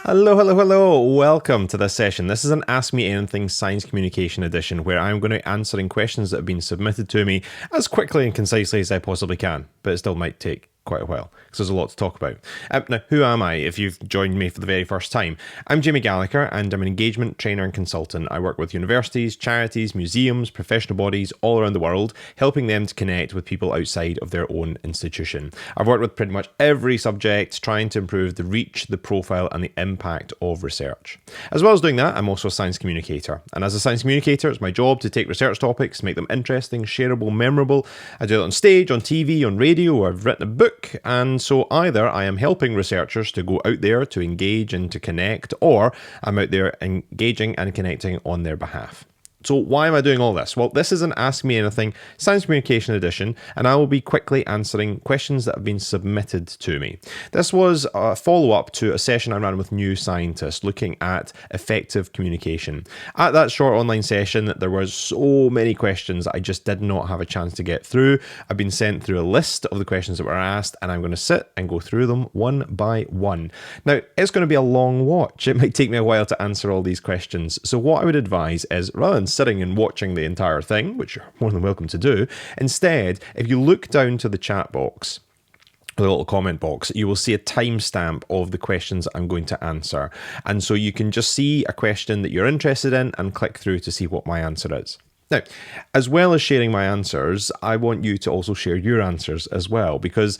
Hello, hello, hello. Welcome to this session. This is an Ask Me Anything Science Communication edition where I'm going to be answering questions that have been submitted to me as quickly and concisely as I possibly can, but it still might take quite a while because there's a lot to talk about. Now, who am I if you've joined me for the very first time? I'm Jamie Gallagher and I'm an engagement trainer and consultant. I work with universities, charities, museums, professional bodies all around the world, helping them to connect with people outside of their own institution. I've worked with pretty much every subject, trying to improve the reach, the profile and the impact of research. As well as doing that, I'm also a science communicator. And as a science communicator, it's my job to take research topics, make them interesting, shareable, memorable. I do it on stage, on TV, on radio, or I've written a book. And so either I am helping researchers to go out there to engage and to connect, or I'm out there engaging and connecting on their behalf. So why am I doing all this? Well, this is an Ask Me Anything Science Communication edition, and I will be quickly answering questions that have been submitted to me. This was a follow-up to a session I ran with New Scientist looking at effective communication. At that short online session, there were so many questions that I just did not have a chance to get through. I've been sent through a list of the questions that were asked, and I'm going to sit and go through them one by one. Now, it's going to be a long watch. It might take me a while to answer all these questions. So what I would advise is, rather than sitting and watching the entire thing, which you're more than welcome to do, instead, if you look down to the chat box, the little comment box, you will see a timestamp of the questions I'm going to answer. And so you can just see a question that you're interested in and click through to see what my answer is. Now, as well as sharing my answers, I want you to also share your answers as well, because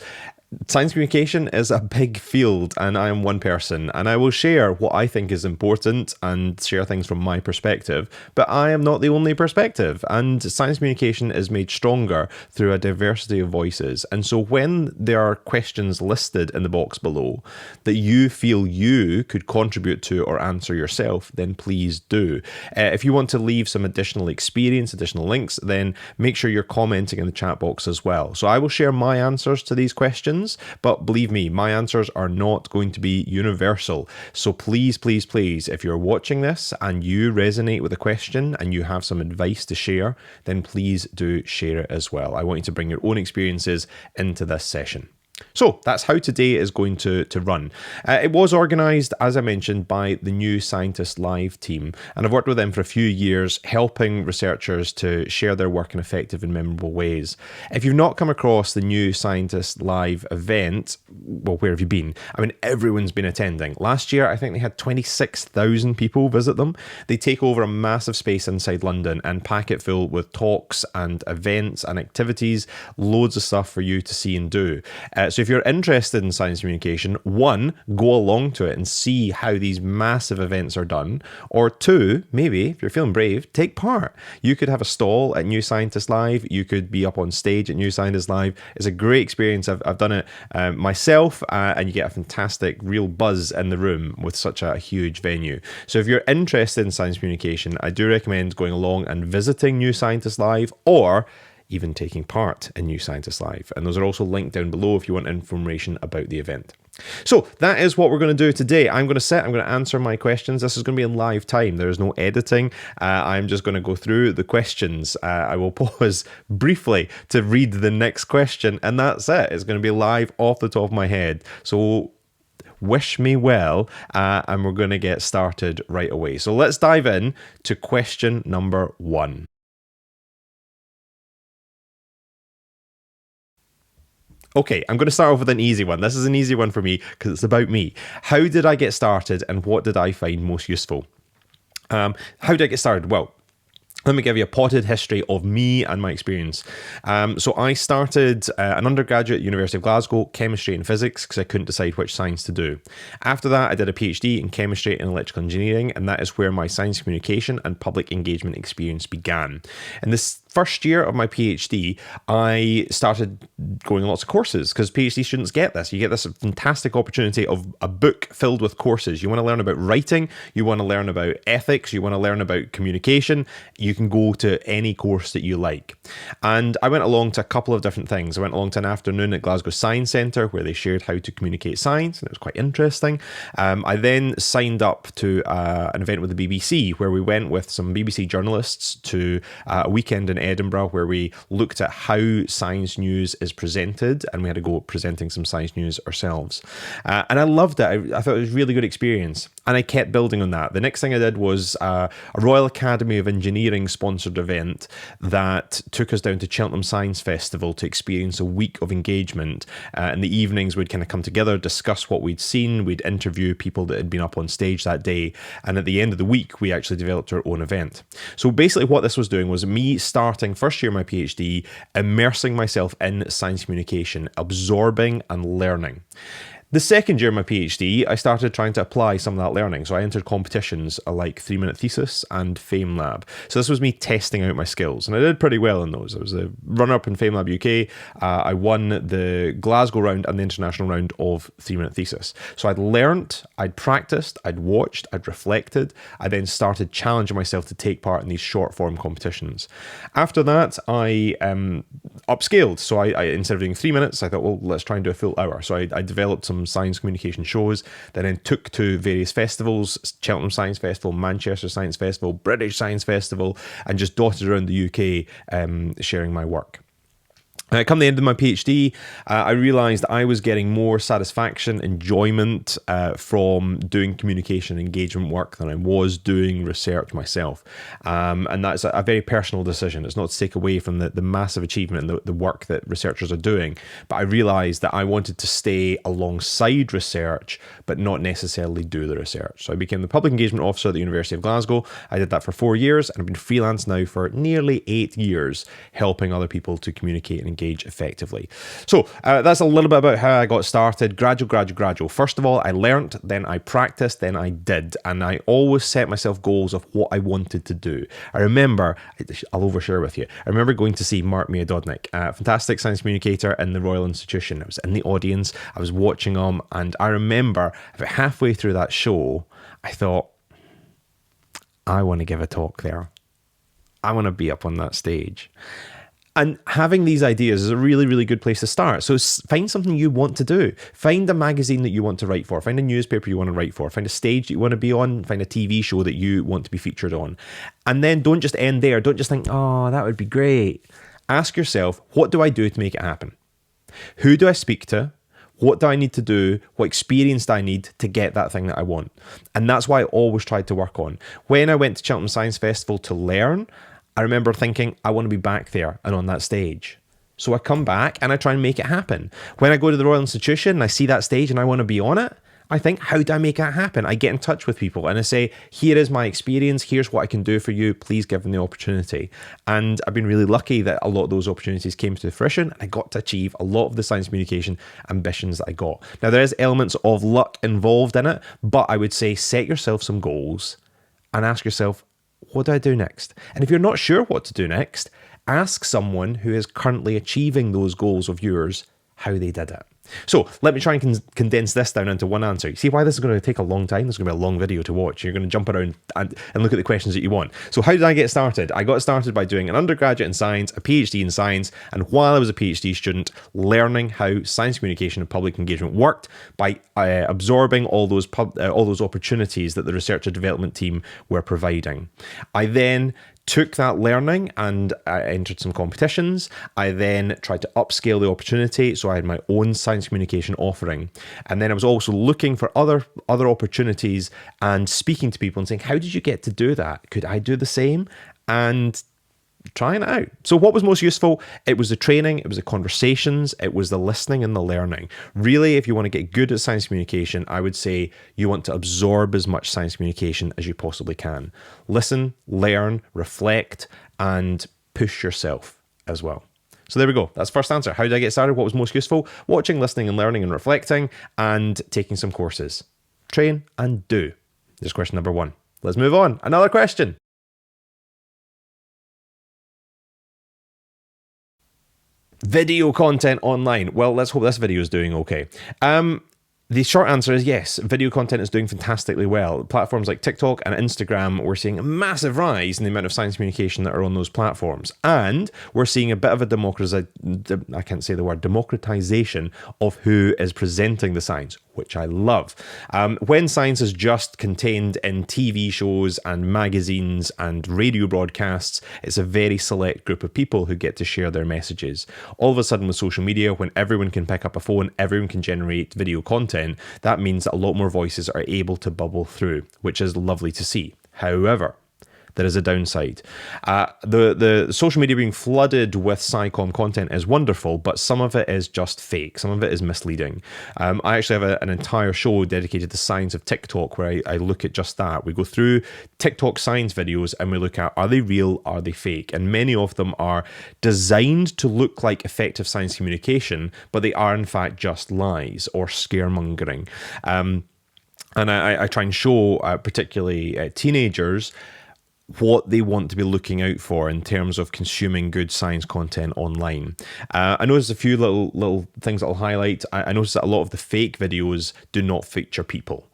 science communication is a big field and I am one person, and I will share what I think is important and share things from my perspective, but I am not the only perspective, and science communication is made stronger through a diversity of voices. And so when there are questions listed in the box below that you feel you could contribute to or answer yourself, then please do. If you want to leave some additional experience, additional links, then make sure you're commenting in the chat box as well. So I will share my answers to these questions, but believe me, my answers are not going to be universal. So please, please, please, if you're watching this and you resonate with a question and you have some advice to share, then please do share it as well. I want you to bring your own experiences into this session. So that's how today is going to run. It was organised, as I mentioned, by the New Scientist Live team, and I've worked with them for a few years, helping researchers to share their work in effective and memorable ways. If you've not come across the New Scientist Live event, well, where have you been? I mean, everyone's been attending. Last year, I think they had 26,000 people visit them. They take over a massive space inside London and pack it full with talks and events and activities, loads of stuff for you to see and do. So if you're interested in science communication, one, go along to it and see how these massive events are done. Or two, maybe, if you're feeling brave, take part. You could have a stall at New Scientist Live. You could be up on stage at New Scientist Live. It's a great experience. I've done it myself, and you get a fantastic real buzz in the room with such a huge venue. So if you're interested in science communication, I do recommend going along and visiting New Scientist Live, or even taking part in New Scientist Live. And those are also linked down below if you want information about the event. So that is what we're going to do today. I'm going to answer my questions. This is going to be in live time. There is no editing. I'm just going to go through the questions. I will pause briefly to read the next question, and that's it. It's going to be live off the top of my head. So wish me well, and we're going to get started right away. So let's dive in to question number 1. Okay, I'm going to start off with an easy one. This is an easy one for me because it's about me. How did I get started and what did I find most useful? How did I get started? Well, let me give you a potted history of me and my experience. So I started an undergraduate at University of Glasgow, chemistry and physics, because I couldn't decide which science to do. After that, I did a PhD in chemistry and electrical engineering, and that is where my science communication and public engagement experience began. In this first year of my PhD, I started going lots of courses, because PhD students get this. You get this fantastic opportunity of a book filled with courses. You want to learn about writing, you want to learn about ethics, you want to learn about communication. You can go to any course that you like. And I went along to a couple of different things. I went along to an afternoon at Glasgow Science Centre where they shared how to communicate science, and it was quite interesting. I then signed up to an event with the BBC where we went with some BBC journalists to a weekend in Edinburgh where we looked at how science news is presented, and we had to go presenting some science news ourselves. And I loved it. I thought it was a really good experience. And I kept building on that. The next thing I did was a Royal Academy of Engineering sponsored event that took us down to Cheltenham Science Festival to experience a week of engagement. In the evenings, we'd kind of come together, discuss what we'd seen, we'd interview people that had been up on stage that day. And at the end of the week, we actually developed our own event. So basically what this was doing was me starting first year of my PhD, immersing myself in science communication, absorbing and learning. The second year of my PhD, I started trying to apply some of that learning. So I entered competitions like 3-minute thesis and FameLab. So this was me testing out my skills, and I did pretty well in those. I was a runner-up in FameLab UK. I won the Glasgow round and the international round of 3-minute thesis. So I'd learnt, I'd practiced, I'd watched, I'd reflected. I then started challenging myself to take part in these short-form competitions. After that, I upscaled. So I instead of doing 3 minutes, I thought, well, let's try and do a full hour. So I developed some science communication shows that I then took to various festivals, Cheltenham Science Festival, Manchester Science Festival, British Science Festival, and just dotted around the UK sharing my work. Come the end of my PhD, I realised I was getting more satisfaction, enjoyment from doing communication engagement work than I was doing research myself. And that's a very personal decision. It's not to take away from the massive achievement and the work that researchers are doing, but I realised that I wanted to stay alongside research, but not necessarily do the research. So I became the Public Engagement Officer at the University of Glasgow. I did that for 4 years, and I've been freelance now for nearly 8 years, helping other people to communicate and engage effectively. So that's a little bit about how I got started. Gradual. First of all, I learnt, then I practiced, then I did. And I always set myself goals of what I wanted to do. I remember, I'll overshare with you, I remember going to see Mark Miododnik, a fantastic science communicator in the Royal Institution. I was in the audience, I was watching him, and I remember about halfway through that show, I thought, I want to give a talk there. I want to be up on that stage. And having these ideas is a really, really good place to start. So find something you want to do. Find a magazine that you want to write for. Find a newspaper you want to write for. Find a stage that you want to be on. Find a TV show that you want to be featured on. And then don't just end there. Don't just think, oh, that would be great. Ask yourself, what do I do to make it happen? Who do I speak to? What do I need to do? What experience do I need to get that thing that I want? And that's why I always tried to work on. When I went to Cheltenham Science Festival to learn, I remember thinking, I want to be back there and on that stage. So I come back and I try and make it happen. When I go to the Royal Institution and I see that stage and I want to be on it, I think, how do I make that happen? I get in touch with people and I say, here is my experience. Here's what I can do for you. Please give them the opportunity. And I've been really lucky that a lot of those opportunities came to fruition, and I got to achieve a lot of the science communication ambitions that I got. Now, there is elements of luck involved in it, but I would say set yourself some goals and ask yourself, what do I do next? And if you're not sure what to do next, ask someone who is currently achieving those goals of yours how they did it. So let me try and condense this down into one answer. You see why this is going to take a long time? This is going to be a long video to watch. You're going to jump around and look at the questions that you want. So how did I get started? I got started by doing an undergraduate in science, a PhD in science, and while I was a PhD student, learning how science communication and public engagement worked by absorbing all those opportunities that the research and development team were providing. I then took that learning and I entered some competitions. I then tried to upscale the opportunity, so I had my own science communication offering. And then I was also looking for other opportunities and speaking to people and saying, how did you get to do that? Could I do the same? And trying it out. So what was most useful? It was the training, it was the conversations, it was the listening and the learning. Really, if you want to get good at science communication, I would say you want to absorb as much science communication as you possibly can. Listen, learn, reflect, and push yourself as well. So there we go. That's the first answer. How did I get started? What was most useful? Watching, listening, and learning and reflecting, and taking some courses. Train and do. There's question number 1. Let's move on. Another question. Video content online. Well, let's hope this video is doing okay. The short answer is yes, video content is doing fantastically well. Platforms like TikTok and Instagram, we're seeing a massive rise in the amount of science communication that are on those platforms. And we're seeing a bit of a democratization of who is presenting the science, which I love. When science is just contained in TV shows and magazines and radio broadcasts, it's a very select group of people who get to share their messages. All of a sudden with social media, when everyone can pick up a phone, everyone can generate video content, that means that a lot more voices are able to bubble through, which is lovely to see. However, there is a downside. The social media being flooded with SciComm content is wonderful, but some of it is just fake. Some of it is misleading. I actually have an entire show dedicated to science of TikTok where I look at just that. We go through TikTok science videos and we look at, are they real, are they fake? And many of them are designed to look like effective science communication, but they are in fact just lies or scaremongering. And I try and show particularly teenagers what they want to be looking out for in terms of consuming good science content online. I noticed a few little things that I'll highlight. I noticed that a lot of the fake videos do not feature people.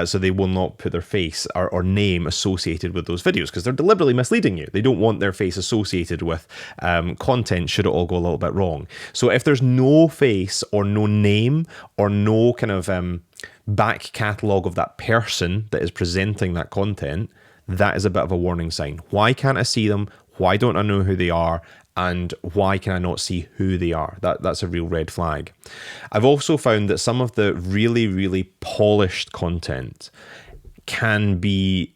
So they will not put their face or name associated with those videos because they're deliberately misleading you. They don't want their face associated with content should it all go a little bit wrong. So if there's no face or no name or no kind of back catalogue of that person that is presenting that content, that is a bit of a warning sign. Why can't I see them? Why don't I know who they are? And why can I not see who they are? That's a real red flag. I've also found that some of the really, really polished content can be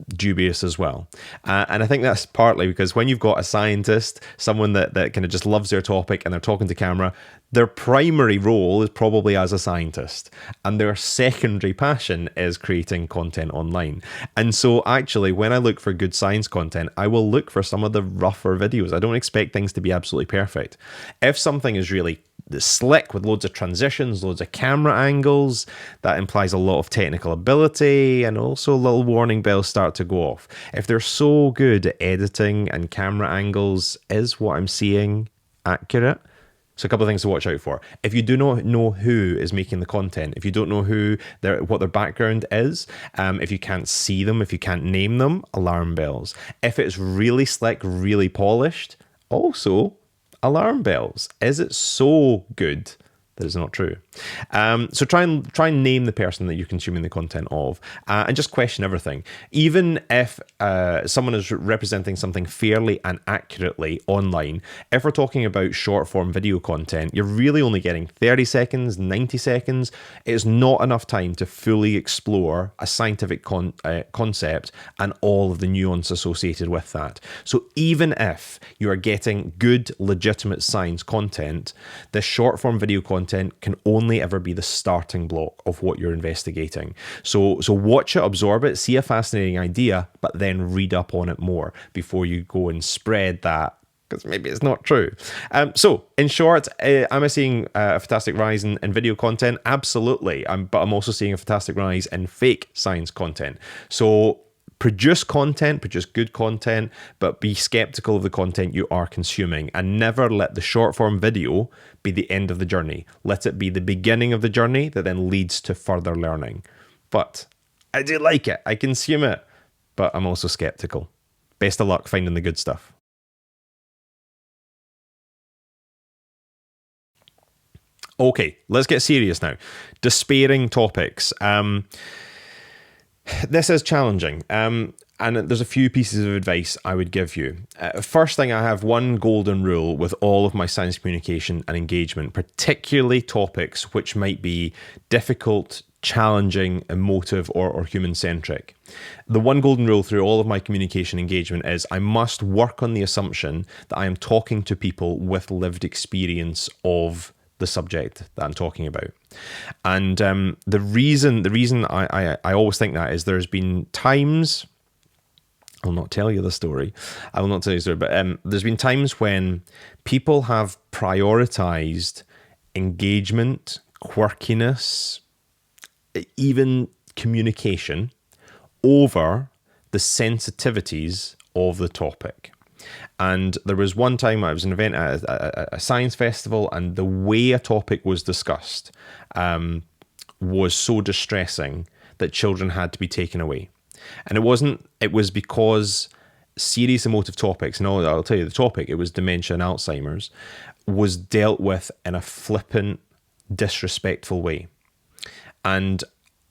dubious as well. And I think that's partly because when you've got a scientist, someone that kind of just loves their topic and they're talking to camera, their primary role is probably as a scientist and their secondary passion is creating content online. And so actually when I look for good science content, I will look for some of the rougher videos. I don't expect things to be absolutely perfect. If something is really slick with loads of transitions, loads of camera angles, that implies a lot of technical ability, and also little warning bells start to go off. If they're so good at editing and camera angles, is what I'm seeing accurate? So a couple of things to watch out for. If you do not know who is making the content, if you don't know what their background is, if you can't see them, if you can't name them, alarm bells. If it's really slick, really polished, also alarm bells. Is it so good that is not true? So try and name the person that you're consuming the content of, and just question everything. Even if someone is representing something fairly and accurately online, if we're talking about short form video content, you're really only getting 30 seconds, 90 seconds. It's not enough time to fully explore a scientific concept and all of the nuance associated with that. So even if you are getting good, legitimate science content, the short form video content can only ever be the starting block of what you're investigating. So watch it, absorb it, see a fascinating idea, but then read up on it more before you go and spread that, because maybe it's not true. So in short, am I seeing a fantastic rise in video content? Absolutely. But I'm also seeing a fantastic rise in fake science content. So produce good content, but be skeptical of the content you are consuming, and never let the short form video be the end of the journey. Let it be the beginning of the journey that then leads to further learning. But I do like it. I consume it, but I'm also skeptical. Best of luck finding the good stuff. Okay, let's get serious now. Despairing topics. This is challenging, and there's a few pieces of advice I would give you. First thing, I have one golden rule with all of my science communication and engagement, particularly topics which might be difficult, challenging, emotive, or human-centric. The one golden rule through all of my communication engagement is I must work on the assumption that I am talking to people with lived experience of the subject that I'm talking about. And the reason I always think that is there's been times, I'll not tell you the story, but there's been times when people have prioritized engagement, quirkiness, even communication over the sensitivities of the topic. And there was one time I was at an event at a science festival, and the way a topic was discussed was so distressing that children had to be taken away. And it was because serious emotive topics, and I'll tell you the topic, it was dementia and Alzheimer's, was dealt with in a flippant, disrespectful way. And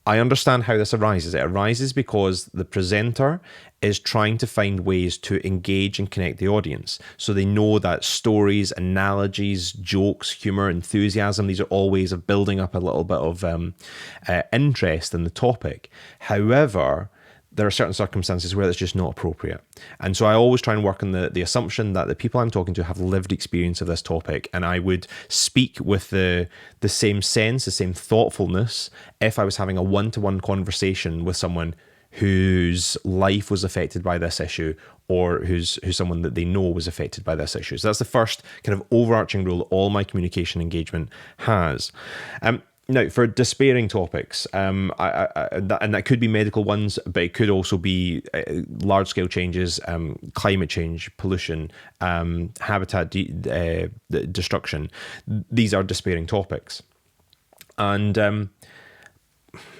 I understand how this arises. It arises because the presenter is trying to find ways to engage and connect the audience. So they know that stories, analogies, jokes, humor, enthusiasm, these are all ways of building up a little bit of interest in the topic. However, there are certain circumstances where that's just not appropriate. And so I always try and work on the assumption that the people I'm talking to have lived experience of this topic, and I would speak with the same sense, the same thoughtfulness if I was having a one-to-one conversation with someone whose life was affected by this issue, or who's someone that they know was affected by this issue. So that's the first kind of overarching rule that all my communication engagement has. Now, for despairing topics, and that could be medical ones, but it could also be large-scale changes, climate change, pollution, habitat destruction. These are despairing topics. And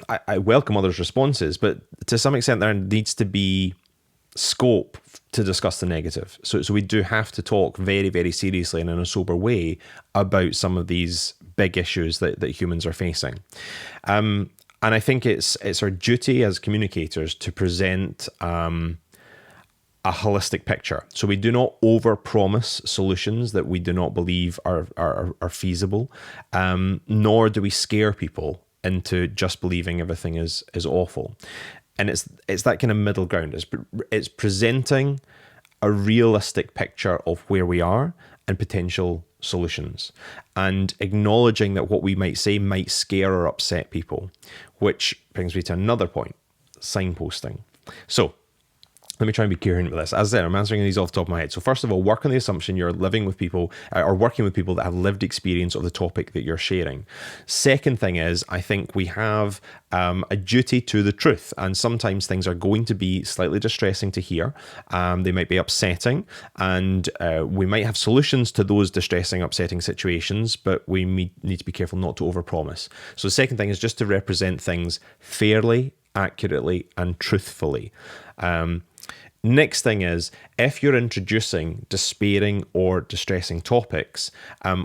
I welcome others' responses, but to some extent there needs to be scope to discuss the negative. So we do have to talk very, very seriously and in a sober way about some of these big issues that humans are facing. And I think it's our duty as communicators to present a holistic picture. So we do not overpromise solutions that we do not believe are feasible, nor do we scare people into just believing everything is awful. And it's that kind of middle ground. It's presenting a realistic picture of where we are and potential solutions, and acknowledging that what we might say might scare or upset people, which brings me to another point: signposting. So let me try and be coherent with this. As I said, I'm answering these off the top of my head. So first of all, work on the assumption you're living with people or working with people that have lived experience of the topic that you're sharing. Second thing is, I think we have a duty to the truth. And sometimes things are going to be slightly distressing to hear. They might be upsetting. And we might have solutions to those distressing, upsetting situations, but we need to be careful not to overpromise. So the second thing is just to represent things fairly, accurately, and truthfully. Next thing is, if you're introducing despairing or distressing topics,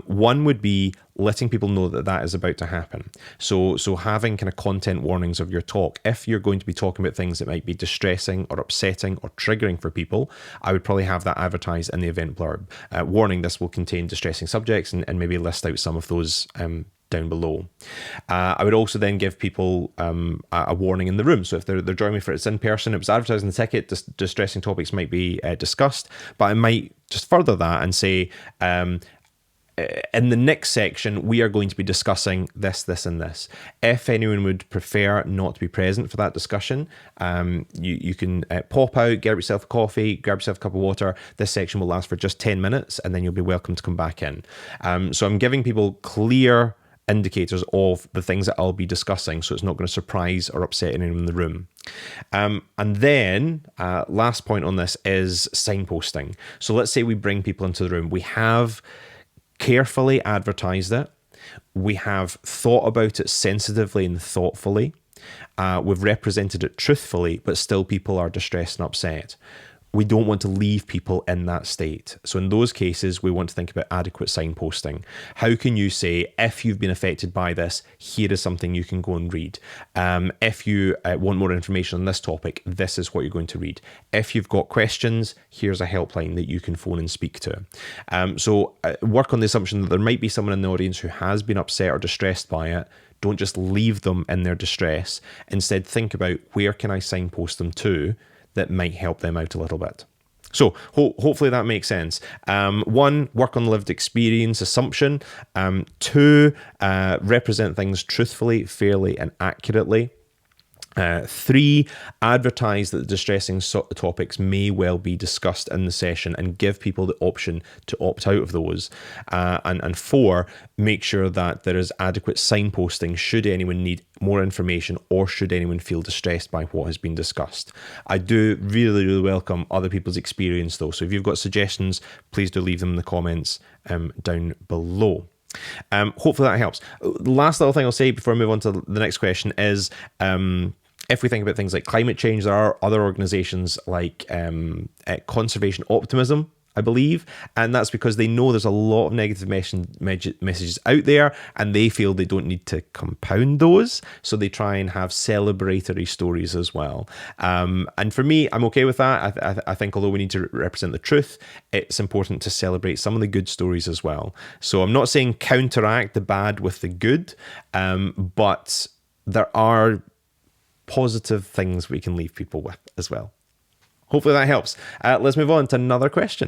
one would be letting people know that that is about to happen. So having kind of content warnings of your talk. If you're going to be talking about things that might be distressing or upsetting or triggering for people, I would probably have that advertised in the event blurb. Warning, this will contain distressing subjects, and maybe list out some of those down below. I would also then give people a warning in the room. So if they're joining me for it's in person, it was advertised in the ticket, distressing topics might be discussed, but I might just further that and say, in the next section, we are going to be discussing this, this, and this. If anyone would prefer not to be present for that discussion, you can pop out, get yourself a coffee, grab yourself a cup of water. This section will last for just 10 minutes, and then you'll be welcome to come back in. So I'm giving people clear indicators of the things that I'll be discussing, so it's not going to surprise or upset anyone in the room. And then last point on this is signposting. So let's say we bring people into the room. We have carefully advertised it. We have thought about it sensitively and thoughtfully. We've represented it truthfully, but still people are distressed and upset. We don't want to leave people in that state. So in those cases, we want to think about adequate signposting. How can you say, if you've been affected by this, here is something you can go and read. If you want more information on this topic, this is what you're going to read. If you've got questions, here's a helpline that you can phone and speak to. So work on the assumption that there might be someone in the audience who has been upset or distressed by it. Don't just leave them in their distress. Instead, think about where can I signpost them to that might help them out a little bit. So hopefully that makes sense. 1, work on lived experience assumption. 2, represent things truthfully, fairly, and accurately. 3, advertise that the distressing topics may well be discussed in the session and give people the option to opt out of those. And 4, make sure that there is adequate signposting should anyone need more information or should anyone feel distressed by what has been discussed. I do really, really welcome other people's experience though. So if you've got suggestions, please do leave them in the comments down below. Hopefully that helps. The last little thing I'll say before I move on to the next question is, if we think about things like climate change, there are other organizations like Conservation Optimism I believe, and that's because they know there's a lot of negative messages out there, and they feel they don't need to compound those, so they try and have celebratory stories as well. And for me, I'm okay with that. I think although we need to represent the truth, it's important to celebrate some of the good stories as well. So I'm not saying counteract the bad with the good, but there are positive things we can leave people with as well. Hopefully that helps. Let's move on to another question.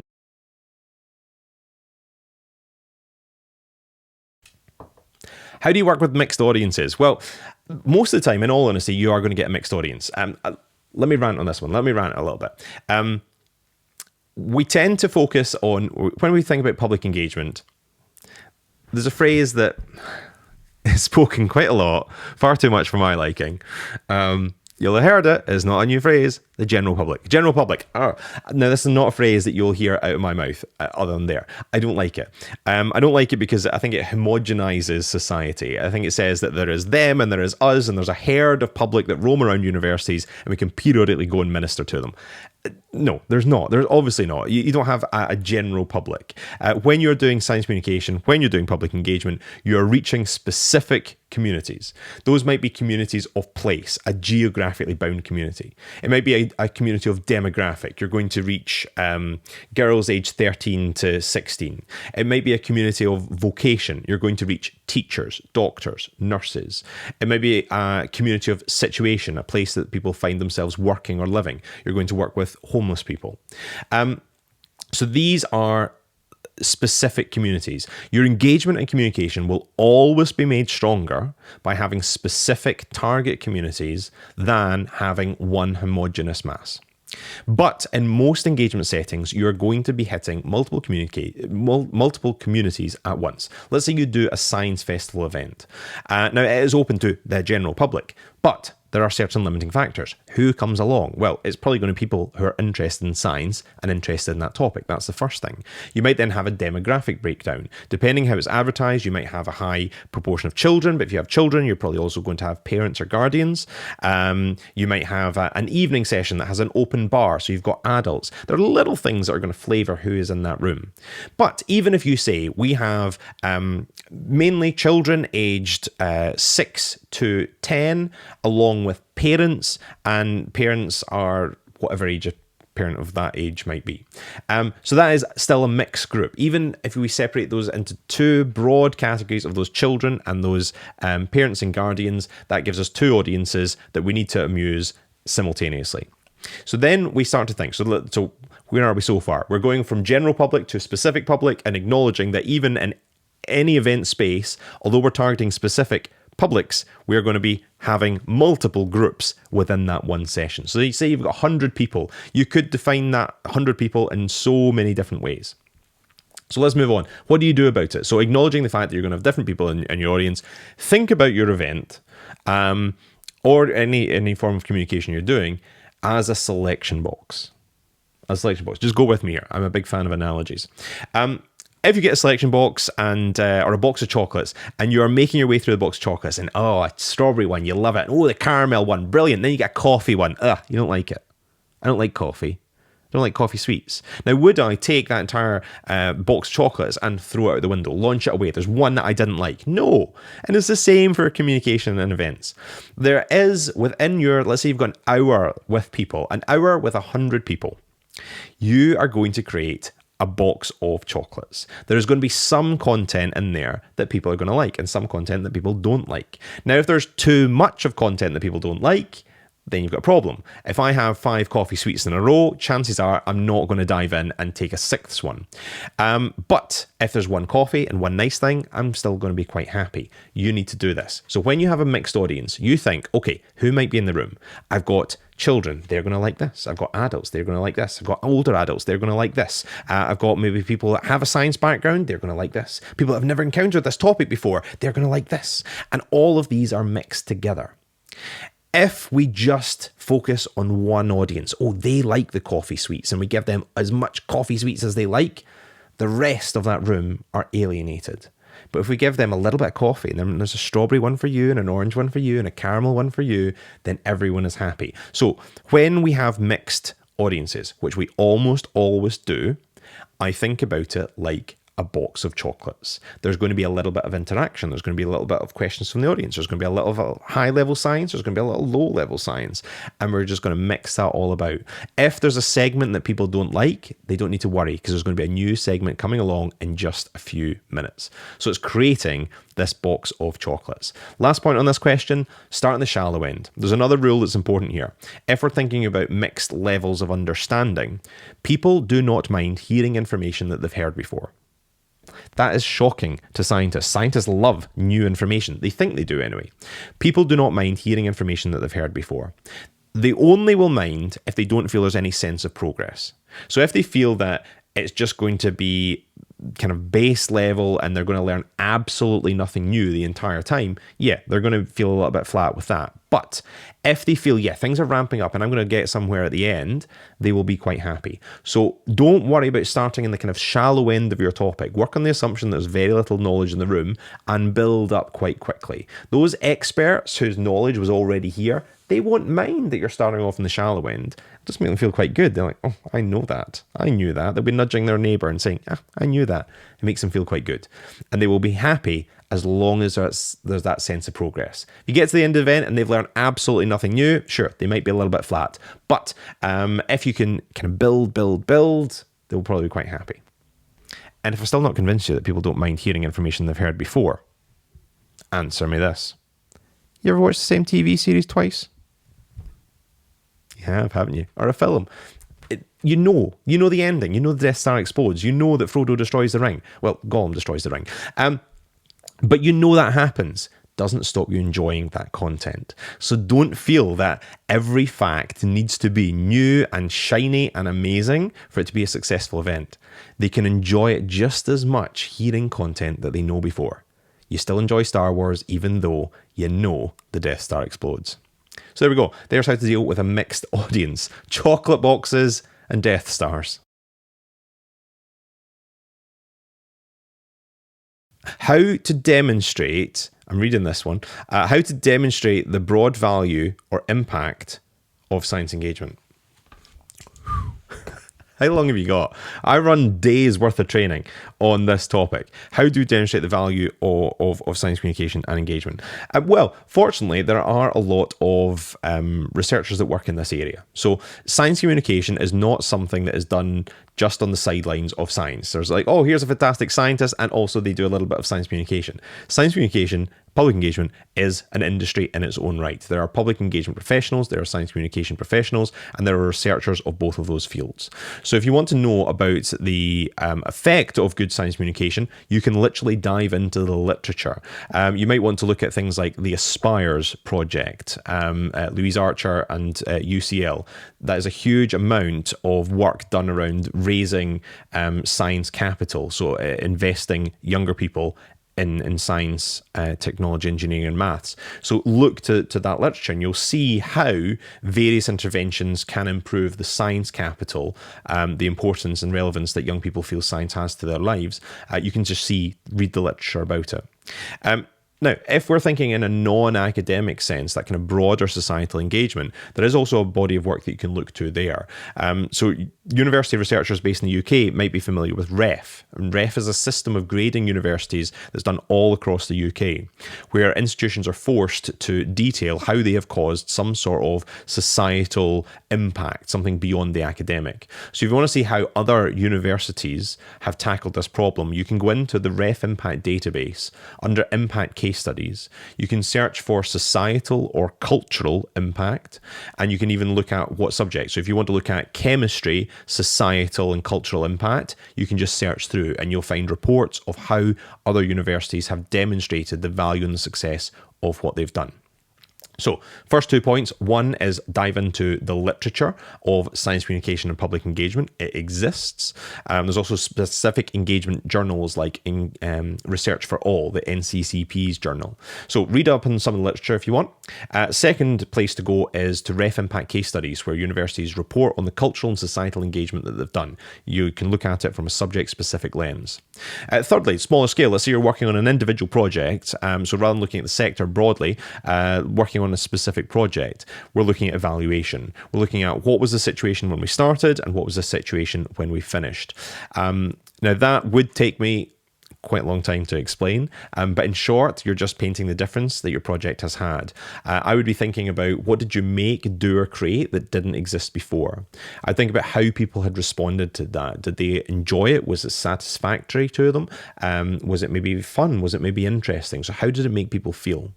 How do you work with mixed audiences? Well, most of the time, in all honesty, you are going to get a mixed audience. Let me rant on this one. Let me rant a little bit. We tend to focus on, when we think about public engagement, there's a phrase that is spoken quite a lot, far too much for my liking. You'll have heard it. It's not a new phrase. The general public. General public. Oh. Now, this is not a phrase that you'll hear out of my mouth other than there. I don't like it. I don't like it because I think it homogenizes society. I think it says that there is them and there is us and there's a herd of public that roam around universities and we can periodically go and minister to them. No, there's not. There's obviously not. You don't have a general public. When you're doing science communication, when you're doing public engagement, you're reaching specific communities. Those might be communities of place, a geographically bound community. It might be a community of demographic. You're going to reach girls aged 13 to 16. It might be a community of vocation. You're going to reach teachers, doctors, nurses. It might be a community of situation, a place that people find themselves working or living. You're going to work with homeless people. So these are specific communities. Your engagement and communication will always be made stronger by having specific target communities than having one homogeneous mass. But in most engagement settings, you're going to be hitting multiple communities at once. Let's say you do a science festival event. Now, it is open to the general public, but there are certain limiting factors. Who comes along? Well, it's probably going to be people who are interested in science and interested in that topic. That's the first thing. You might then have a demographic breakdown. Depending how it's advertised, you might have a high proportion of children, but if you have children, you're probably also going to have parents or guardians. You might have an evening session that has an open bar, so you've got adults. There are little things that are going to flavour who is in that room. But even if you say we have mainly children aged 6 to 10, along with parents, and parents are whatever age a parent of that age might be. So that is still a mixed group. Even if we separate those into two broad categories of those children and those parents and guardians, that gives us two audiences that we need to amuse simultaneously. So then we start to think, so where are we so far? We're going from general public to specific public and acknowledging that even in any event space, although we're targeting specific publics, we're going to be having multiple groups within that one session. So you say you've got 100 people. You could define that 100 people in so many different ways. So let's move on. What do you do about it? So acknowledging the fact that you're going to have different people in your audience, think about your event or any form of communication you're doing as a selection box. A selection box. Just go with me here. I'm a big fan of analogies. If you get a selection box and or a box of chocolates and you're making your way through the box of chocolates and a strawberry one, you love it. Oh, the caramel one, brilliant. Then you get a coffee one. You don't like it. I don't like coffee. I don't like coffee sweets. Now, would I take that entire box of chocolates and throw it out the window, launch it away if there's one that I didn't like? No. And it's the same for communication and events. There is within your, let's say you've got an hour with people, an hour with 100 people. You are going to create a box of chocolates. There's going to be some content in there that people are going to like and some content that people don't like. Now, if there's too much of content that people don't like, then you've got a problem. If I have 5 coffee sweets in a row, chances are I'm not going to dive in and take a 6th one. But if there's one coffee and one nice thing, I'm still going to be quite happy. You need to do this. So when you have a mixed audience, you think, okay, who might be in the room? I've got children, they're going to like this. I've got adults, they're going to like this. I've got older adults, they're going to like this. I've got maybe people that have a science background, they're going to like this. People that have never encountered this topic before, they're going to like this. And all of these are mixed together. If we just focus on one audience, they like the coffee sweets, and we give them as much coffee sweets as they like, the rest of that room are alienated. But if we give them a little bit of coffee, and then there's a strawberry one for you, and an orange one for you, and a caramel one for you, then everyone is happy. So when we have mixed audiences, which we almost always do, I think about it like a box of chocolates. There's going to be a little bit of interaction. There's going to be a little bit of questions from the audience. There's going to be a little high-level science. There's going to be a little low-level science. And we're just going to mix that all about. If there's a segment that people don't like, they don't need to worry, because there's going to be a new segment coming along in just a few minutes. So it's creating this box of chocolates. Last point on this question, start in the shallow end. There's another rule that's important here. If we're thinking about mixed levels of understanding, people do not mind hearing information that they've heard before. That is shocking to scientists. Scientists love new information. They think they do anyway. People do not mind hearing information that they've heard before. They only will mind if they don't feel there's any sense of progress. So if they feel that it's just going to be kind of base level and they're going to learn absolutely nothing new the entire time, yeah, they're going to feel a little bit flat with that. But if they feel, yeah, things are ramping up and I'm going to get somewhere at the end, they will be quite happy. So don't worry about starting in the kind of shallow end of your topic. Work on the assumption that there's very little knowledge in the room and build up quite quickly. Those experts whose knowledge was already here, they won't mind that you're starting off in the shallow end. It just makes them feel quite good. They're like, oh, I know that. I knew that. They'll be nudging their neighbour and saying, I knew that. It makes them feel quite good. And they will be happy as long as there's that sense of progress. If you get to the end of the event and they've learned absolutely nothing new, sure, they might be a little bit flat. But if you can kind of build, they'll probably be quite happy. And if I've still not convinced you that people don't mind hearing information they've heard before, answer me this. You ever watched the same TV series twice? You have, haven't you? Or a film. You know the ending. You know the Death Star explodes. You know that Frodo destroys the ring. Well, Gollum destroys the ring. But you know that happens. Doesn't stop you enjoying that content. So don't feel that every fact needs to be new and shiny and amazing for it to be a successful event. They can enjoy it just as much hearing content that they know before. You still enjoy Star Wars even though you know the Death Star explodes. So there we go. There's how to deal with a mixed audience. Chocolate boxes and Death Stars. How to demonstrate, I'm reading this one, how to demonstrate the broad value or impact of science engagement. How long have you got? I run days worth of training on this topic. How do you demonstrate the value of science communication and engagement? Well, fortunately, there are a lot of researchers that work in this area. So science communication is not something that is done just on the sidelines of science. There's like, oh, here's a fantastic scientist, and also they do a little bit of science communication. Science communication, public engagement, is an industry in its own right. There are public engagement professionals, there are science communication professionals, and there are researchers of both of those fields. So if you want to know about the effect of good science communication, you can literally dive into the literature. You might want to look at things like the Aspires project, Louise Archer and UCL. That is a huge amount of work done around raising science capital, so investing younger people in science, technology, engineering, and maths. So look to that literature and you'll see how various interventions can improve the science capital, the importance and relevance that young people feel science has to their lives. You can just read the literature about it. Now, if we're thinking in a non-academic sense, that kind of broader societal engagement, there is also a body of work that you can look to there. So university researchers based in the UK might be familiar with REF. And REF is a system of grading universities that's done all across the UK, where institutions are forced to detail how they have caused some sort of societal impact, something beyond the academic. So if you want to see how other universities have tackled this problem, you can go into the REF Impact database under Impact Case Studies. You can search for societal or cultural impact, and you can even look at what subject. So if you want to look at chemistry, societal and cultural impact, you can just search through and you'll find reports of how other universities have demonstrated the value and the success of what they've done. So first 2 points. One is dive into the literature of science communication and public engagement. It exists. There's also specific engagement journals like Research for All, the NCCP's journal. So read up on some of the literature if you want. Second place to go is to REF Impact Case Studies, where universities report on the cultural and societal engagement that they've done. You can look at it from a subject-specific lens. Thirdly, smaller scale. Let's say you're working on an individual project. So rather than looking at the sector broadly, working working on a specific project, we're looking at evaluation. We're looking at what was the situation when we started and what was the situation when we finished. Now, that would take me quite a long time to explain, but in short, you're just painting the difference that your project has had. I would be thinking about, what did you make, do, or create that didn't exist before? I'd think about how people had responded to that. Did they enjoy it? Was it satisfactory to them? Was it maybe fun? Was it maybe interesting? So how did it make people feel?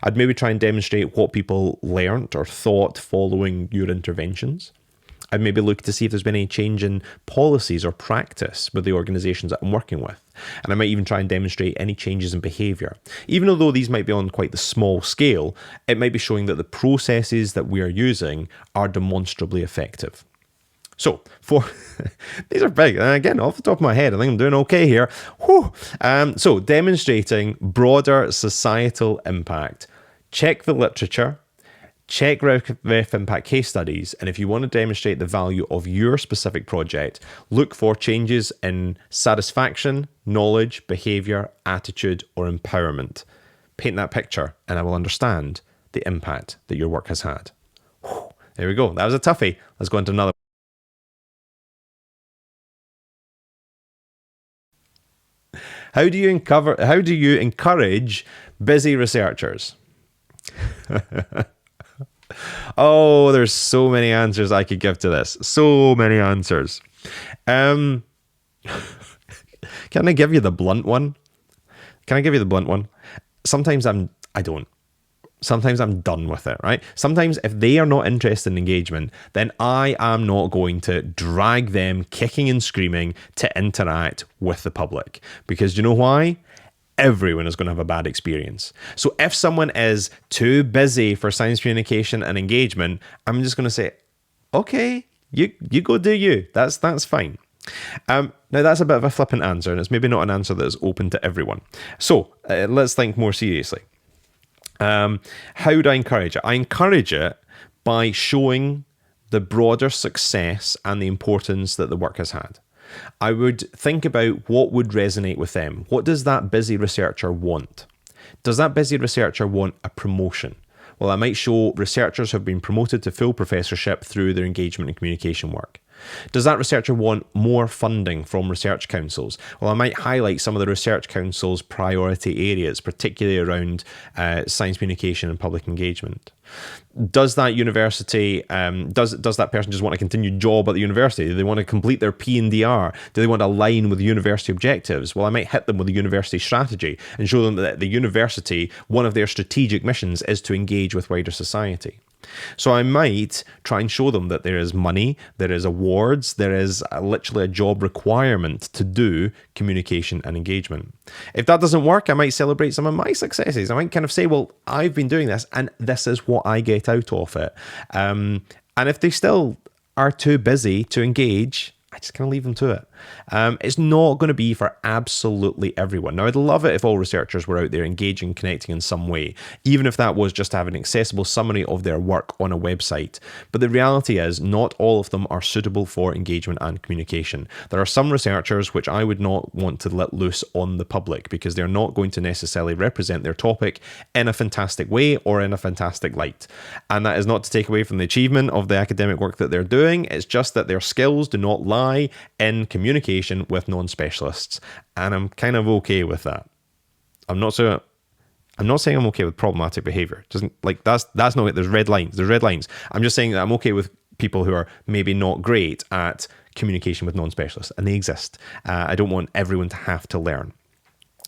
I'd maybe try and demonstrate what people learnt or thought following your interventions. I'd maybe look to see if there's been any change in policies or practice with the organizations that I'm working with. And I might even try and demonstrate any changes in behavior. Even although these might be on quite the small scale, it might be showing that the processes that we are using are demonstrably effective. So, these are big. And again, off the top of my head, I think I'm doing okay here. So, demonstrating broader societal impact. Check the literature. Check ref impact case studies, and if you want to demonstrate the value of your specific project, look for changes in satisfaction, knowledge, behavior, attitude, or empowerment. Paint that picture, and I will understand the impact that your work has had. There we go. That was a toughie. Let's go into another. How do you encourage busy researchers? Oh, there's so many answers I could give to this. So many answers. Can I give you the blunt one? Sometimes I don't. Sometimes I'm done with it, right? Sometimes if they are not interested in engagement, then I am not going to drag them kicking and screaming to interact with the public. Because you know why? Everyone is going to have a bad experience. So if someone is too busy for science communication and engagement, I'm just going to say, okay, you go do you. That's fine. Now that's a bit of a flippant answer, and it's maybe not an answer that is open to everyone. So let's think more seriously. How do I encourage it? I encourage it by showing the broader success and the importance that the work has had. I would think about what would resonate with them. What does that busy researcher want? Does that busy researcher want a promotion? Well, I might show researchers have been promoted to full professorship through their engagement and communication work. Does that researcher want more funding from research councils? Well, I might highlight some of the research councils' priority areas, particularly around science communication and public engagement. Does that university, does that person just want a continued job at the university? Do they want to complete their P&DR? Do they want to align with the university objectives? Well, I might hit them with a university strategy and show them that the university, one of their strategic missions is to engage with wider society. So I might try and show them that there is money, there is awards, there is literally a job requirement to do communication and engagement. If that doesn't work, I might celebrate some of my successes. I might kind of say, well, I've been doing this and this is what I get out of it. And if they still are too busy to engage, I just kind of leave them to it. It's not going to be for absolutely everyone. Now, I'd love it if all researchers were out there engaging, connecting in some way, even if that was just to have an accessible summary of their work on a website. But the reality is, not all of them are suitable for engagement and communication. There are some researchers which I would not want to let loose on the public because they're not going to necessarily represent their topic in a fantastic way or in a fantastic light. And that is not to take away from the achievement of the academic work that they're doing. It's just that their skills do not lie in communication with non-specialists, and I'm kind of okay with that. I'm not saying I'm okay with problematic behavior. Doesn't like that's not it. There's red lines. I'm just saying that I'm okay with people who are maybe not great at communication with non-specialists, and they exist. I don't want everyone to have to learn.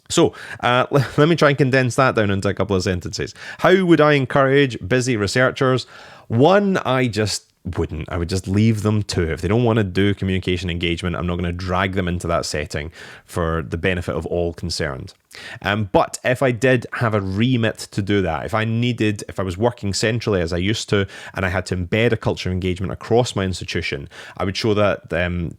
So let me try and condense that down into a couple of sentences. How would I encourage busy researchers? One, I would just leave them to it. If they don't want to do communication engagement, I'm not going to drag them into that setting for the benefit of all concerned. But if I did have a remit to do that, if I was working centrally as I used to, and I had to embed a culture of engagement across my institution, I would show that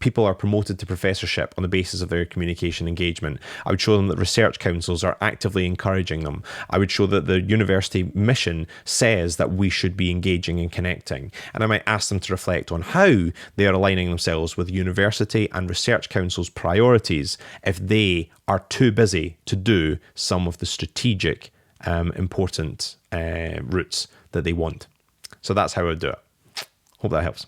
people are promoted to professorship on the basis of their communication engagement. I would show them that research councils are actively encouraging them. I would show that the university mission says that we should be engaging and connecting. And I might ask them to reflect on how they are aligning themselves with university and research councils' priorities if they are too busy to do some of the strategic important routes that they want. So that's how I would do it. Hope that helps.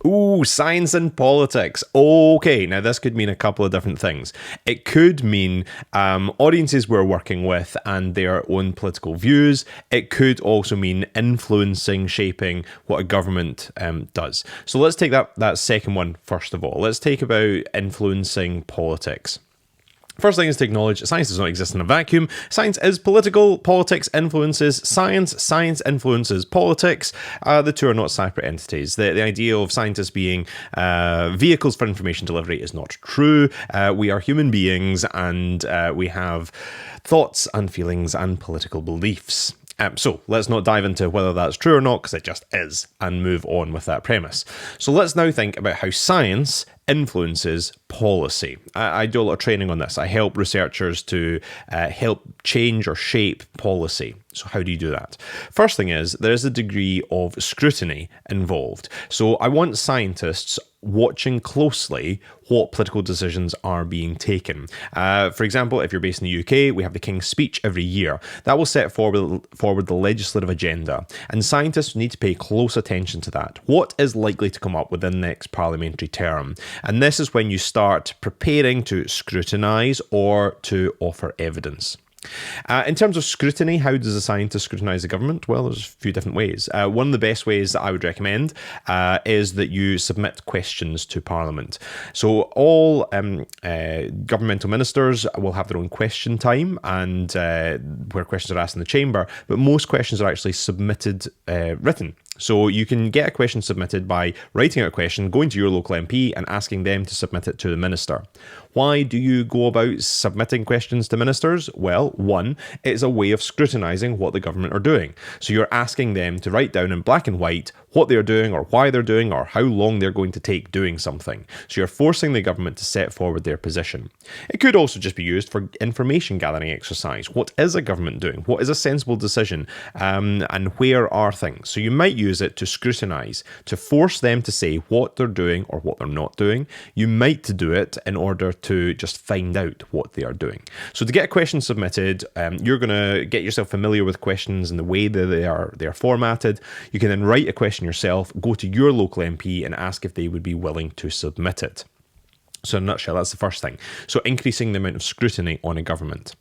Ooh, science and politics. Okay, now this could mean a couple of different things. It could mean audiences we're working with and their own political views. It could also mean influencing, shaping what a government does. So let's take that second one first of all. Let's take about influencing politics. First thing is to acknowledge science does not exist in a vacuum. Science is political. Politics influences science. Science influences politics. The two are not separate entities. The idea of scientists being vehicles for information delivery is not true. We are human beings and we have thoughts and feelings and political beliefs. So let's not dive into whether that's true or not, because it just is, and move on with that premise. So let's now think about how science influences policy. I do a lot of training on this. I help researchers to help change or shape policy. So how do you do that? First thing is, there is a degree of scrutiny involved. So I want scientists watching closely what political decisions are being taken. For example, if you're based in the UK, we have the King's Speech every year. That will set forward the legislative agenda, and scientists need to pay close attention to that. What is likely to come up within the next parliamentary term? And this is when you start preparing to scrutinise or to offer evidence. In terms of scrutiny, how does a scientist scrutinise the government? Well, there's a few different ways. One of the best ways that I would recommend is that you submit questions to Parliament. So all governmental ministers will have their own question time, and where questions are asked in the chamber, but most questions are actually submitted written. So you can get a question submitted by writing out a question, going to your local MP and asking them to submit it to the minister. Why do you go about submitting questions to ministers? Well, one, it's a way of scrutinising what the government are doing. So you're asking them to write down in black and white what they're doing or why they're doing or how long they're going to take doing something. So you're forcing the government to set forward their position. It could also just be used for information gathering exercise. What is a government doing? What is a sensible decision? And where are things? So you might use it to scrutinise, to force them to say what they're doing or what they're not doing. You might do it in order to just find out what they are doing. So to get a question submitted, you're going to get yourself familiar with questions and the way that they are formatted. You can then write a question yourself, go to your local MP and ask if they would be willing to submit it. So in a nutshell, that's the first thing. So increasing the amount of scrutiny on a government.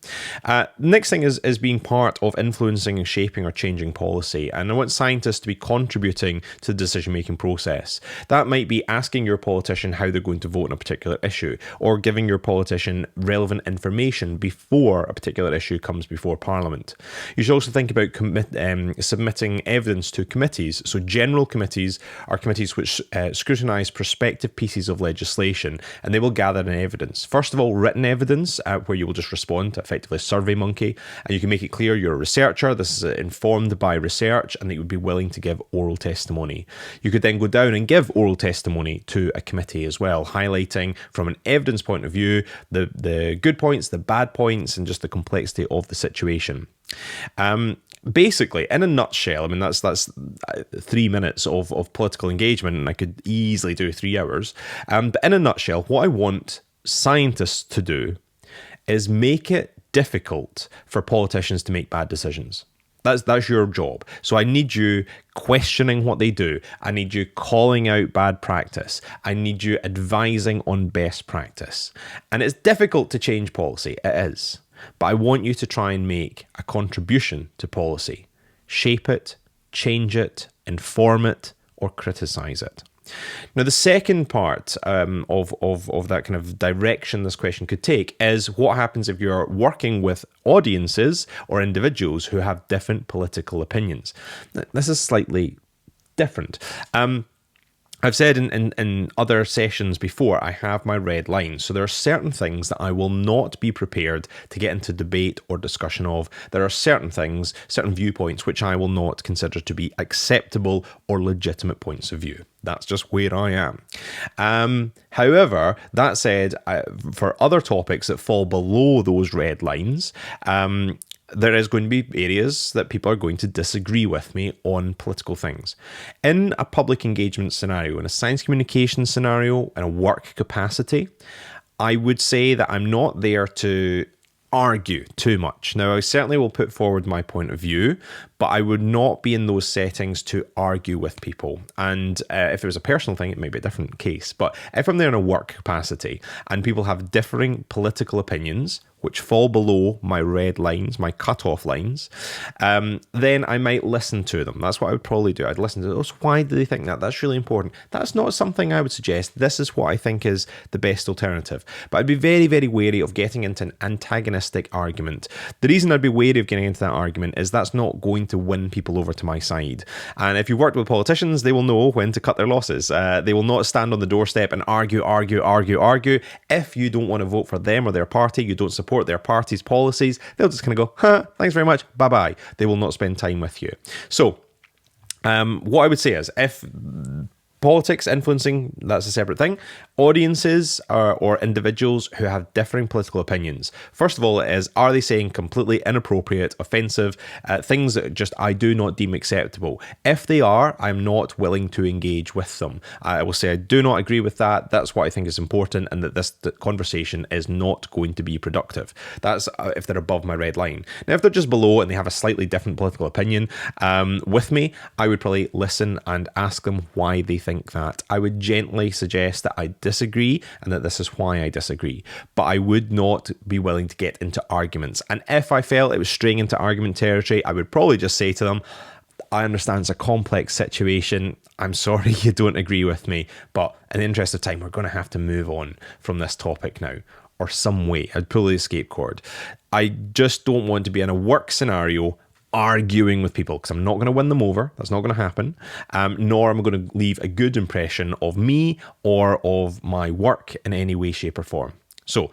Next thing is being part of influencing and shaping or changing policy. And I want scientists to be contributing to the decision-making process. That might be asking your politician how they're going to vote on a particular issue, or giving your politician relevant information before a particular issue comes before Parliament. You should also think about submitting evidence to committees. So general committees are committees which scrutinise prospective pieces of legislation, and they will gather an evidence. First of all, written evidence, where you will just respond to effectively a survey monkey, and you can make it clear you're a researcher, this is informed by research, and that you would be willing to give oral testimony. You could then go down and give oral testimony to a committee as well, highlighting from an evidence point of view the good points, the bad points, and just the complexity of the situation. Basically, in a nutshell, I mean, that's 3 minutes of political engagement, and I could easily do 3 hours. But in a nutshell, what I want scientists to do is make it difficult for politicians to make bad decisions. That's your job. So I need you questioning what they do. I need you calling out bad practice. I need you advising on best practice. And it's difficult to change policy. It is. But I want you to try and make a contribution to policy. Shape it, change it, inform it, or criticise it. Now, the second part of that kind of direction this question could take is what happens if you're working with audiences or individuals who have different political opinions. This is slightly different. I've said in other sessions before, I have my red lines. So there are certain things that I will not be prepared to get into debate or discussion of. There are certain things, certain viewpoints, which I will not consider to be acceptable or legitimate points of view. That's just where I am. However, that said, for other topics that fall below those red lines, there is going to be areas that people are going to disagree with me on political things. In a public engagement scenario, in a science communication scenario, in a work capacity, I would say that I'm not there to argue too much. Now, I certainly will put forward my point of view, but I would not be in those settings to argue with people. And if it was a personal thing, it may be a different case. But if I'm there in a work capacity and people have differing political opinions, which fall below my red lines, my cutoff lines, then I might listen to them. That's what I would probably do. I'd listen to those. Why do they think that? That's really important. That's not something I would suggest. This is what I think is the best alternative. But I'd be very, very wary of getting into an antagonistic argument. The reason I'd be wary of getting into that argument is that's not going to win people over to my side. And if you've worked with politicians, they will know when to cut their losses. They will not stand on the doorstep and argue. If you don't want to vote for them or their party, you don't support their party's policies, they'll just kind of go, thanks very much, bye-bye. They will not spend time with you. So what I would say is, if politics influencing, that's a separate thing. Audiences or individuals who have differing political opinions. First of all, are they saying completely inappropriate, offensive, things that just I do not deem acceptable? If they are, I'm not willing to engage with them. I will say I do not agree with that. That's what I think is important, and that this conversation is not going to be productive. That's if they're above my red line. Now, if they're just below and they have a slightly different political opinion with me, I would probably listen and ask them why they think that. I would gently suggest that I disagree and that this is why I disagree, but I would not be willing to get into arguments. And if I felt it was straying into argument territory, I would probably just say to them, I understand it's a complex situation. I'm sorry you don't agree with me, but in the interest of time, we're going to have to move on from this topic now. Or some way. I'd pull the escape cord. I just don't want to be in a work scenario arguing with people, because I'm not going to win them over. That's not going to happen. Nor am I going to leave a good impression of me or of my work in any way, shape or form. So,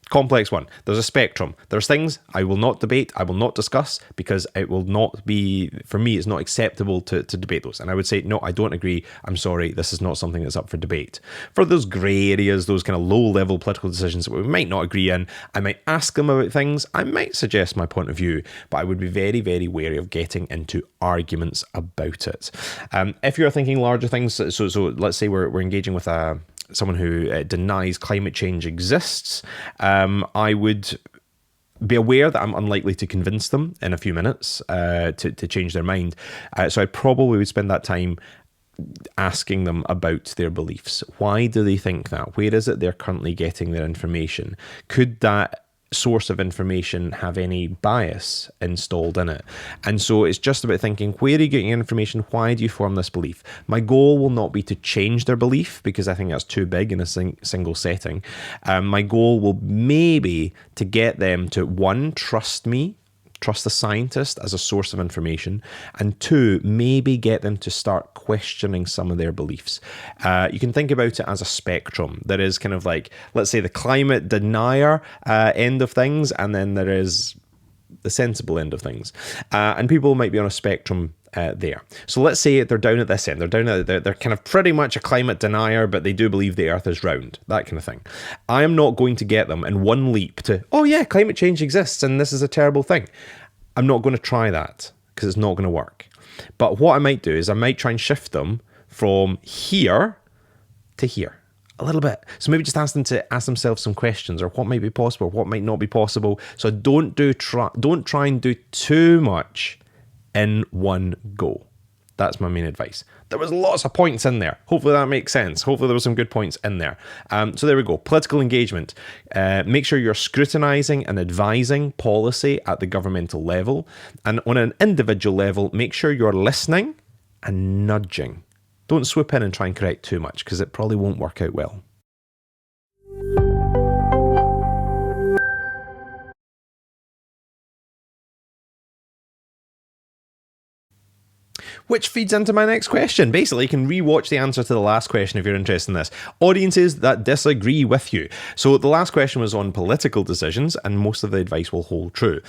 complex one. There's a spectrum. There's things I will not debate, I will not discuss, because it will not be, for me, it's not acceptable to debate those. And I would say, no, I don't agree. I'm sorry, this is not something that's up for debate. For those grey areas, those kind of low-level political decisions that we might not agree in, I might ask them about things, I might suggest my point of view, but I would be very, very wary of getting into arguments about it. If you're thinking larger things, so let's say we're engaging with someone who denies climate change exists, I would be aware that I'm unlikely to convince them in a few minutes to change their mind. So I probably would spend that time asking them about their beliefs. Why do they think that? Where is it they're currently getting their information? Could that source of information have any bias installed in it? And so it's just about thinking, where are you getting your information? Why do you form this belief? My goal will not be to change their belief, because I think that's too big in a single setting. My goal will maybe to get them to, one, trust me, trust the scientist as a source of information, and two, maybe get them to start questioning some of their beliefs. You can think about it as a spectrum. There is kind of like, let's say, the climate denier end of things, and then there is the sensible end of things. And people might be on a spectrum there. So let's say they're down at this end. They're kind of pretty much a climate denier, but they do believe the Earth is round, that kind of thing. I am not going to get them in one leap to, oh yeah, climate change exists and this is a terrible thing. I'm not going to try that, because it's not going to work. But what I might do is I might try and shift them from here to here a little bit. So maybe just ask them to ask themselves some questions, or what might be possible, what might not be possible. So don't try and do too much in one go. That's my main advice. There was lots of points in there. Hopefully that makes sense. Hopefully there were some good points in there. So there we go. Political engagement. Make sure you're scrutinising and advising policy at the governmental level. And on an individual level, make sure you're listening and nudging. Don't swoop in and try and correct too much, because it probably won't work out well. Which feeds into my next question. Basically, you can rewatch the answer to the last question if you're interested in this. Audiences that disagree with you. So the last question was on political decisions, and most of the advice will hold true.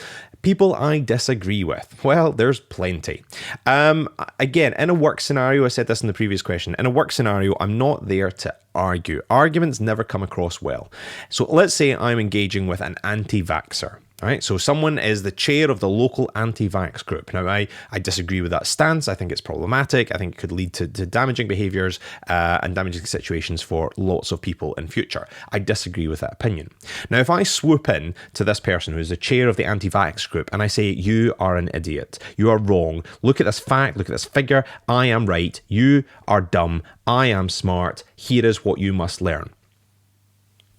People I disagree with. Well, there's plenty. Again, in a work scenario, I said this in the previous question, in a work scenario, I'm not there to argue. Arguments never come across well. So let's say I'm engaging with an anti-vaxxer. All right, so someone is the chair of the local anti-vax group. Now, I disagree with that stance. I think it's problematic. I think it could lead to damaging behaviours and damaging situations for lots of people in future. I disagree with that opinion. Now, if I swoop in to this person who's the chair of the anti-vax group and I say, you are an idiot, you are wrong, look at this fact, look at this figure, I am right, you are dumb, I am smart, here is what you must learn.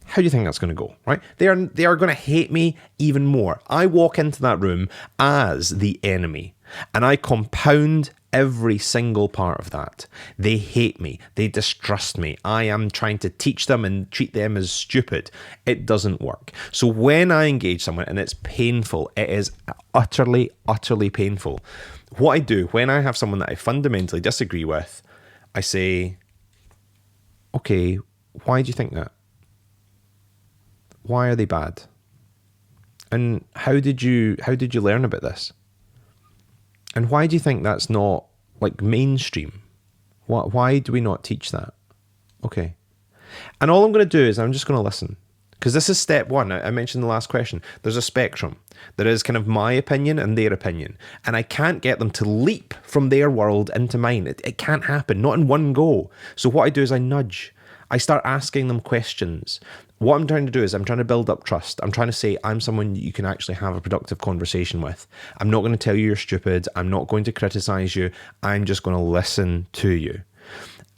How do you think that's going to go, right? They are going to hate me even more. I walk into that room as the enemy and I compound every single part of that. They hate me. They distrust me. I am trying to teach them and treat them as stupid. It doesn't work. So when I engage someone and it's painful, it is utterly, utterly painful. What I do when I have someone that I fundamentally disagree with, I say, okay, why do you think that? Why are they bad? And how did you learn about this? And why do you think that's not like mainstream? Why do we not teach that? Okay. And all I'm going to do is I'm just going to listen. Because this is step one. I mentioned the last question. There's a spectrum. There is kind of my opinion and their opinion. And I can't get them to leap from their world into mine. It can't happen, not in one go. So what I do is I nudge. I start asking them questions. What I'm trying to do is I'm trying to build up trust. I'm trying to say I'm someone you can actually have a productive conversation with. I'm not going to tell you you're stupid. I'm not going to criticize you. I'm just going to listen to you.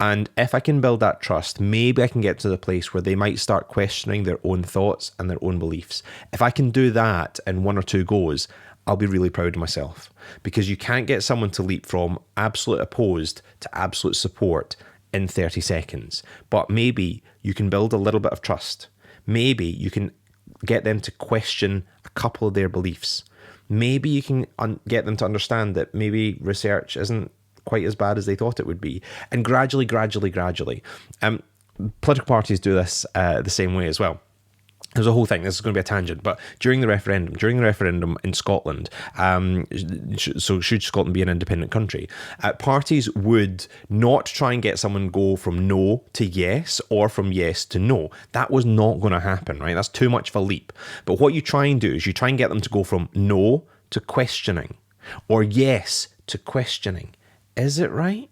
And if I can build that trust, maybe I can get to the place where they might start questioning their own thoughts and their own beliefs. If I can do that in one or two goes, I'll be really proud of myself, because you can't get someone to leap from absolute opposed to absolute support in 30 seconds. But maybe you can build a little bit of trust. Maybe you can get them to question a couple of their beliefs. Maybe you can get them to understand that maybe research isn't quite as bad as they thought it would be. And gradually, political parties do this the same way as well. There's a whole thing. This is going to be a tangent, but during the referendum in Scotland, so should Scotland be an independent country, parties would not try and get someone go from no to yes or from yes to no. That was not going to happen, right? That's too much of a leap. But what you try and do is you try and get them to go from no to questioning or yes to questioning. Is it right?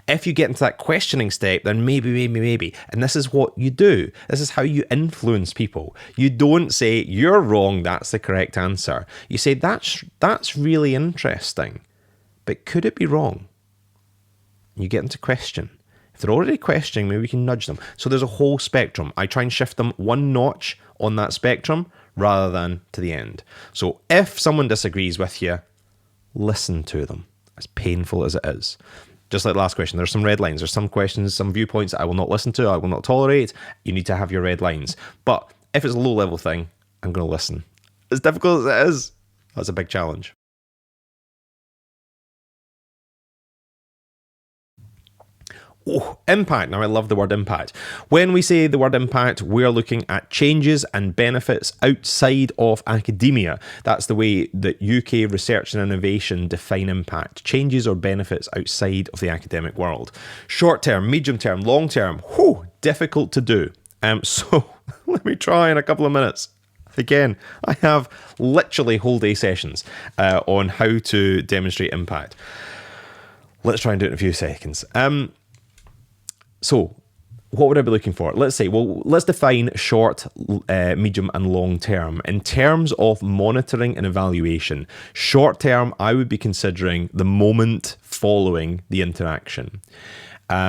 If you get into that questioning step, then maybe. And this is what you do. This is how you influence people. You don't say, you're wrong, that's the correct answer. You say, that's really interesting, but could it be wrong? You get into question. If they're already questioning, maybe we can nudge them. So there's a whole spectrum. I try and shift them one notch on that spectrum rather than to the end. So if someone disagrees with you, listen to them, as painful as it is. Just like the last question, there's some red lines. There's some questions, some viewpoints that I will not listen to, I will not tolerate. You need to have your red lines. But if it's a low-level thing, I'm going to listen. As difficult as it is, that's a big challenge. Oh, impact. Now, I love the word impact. When we say the word impact, we're looking at changes and benefits outside of academia. That's the way that UK research and innovation define impact. Changes or benefits outside of the academic world. Short term, medium term, long term. Difficult to do. So let me try in a couple of minutes. Again, I have literally whole day sessions on how to demonstrate impact. Let's try and do it in a few seconds. So what would I be looking for? Let's define short, medium and long term. In terms of monitoring and evaluation, short term, I would be considering the moment following the interaction.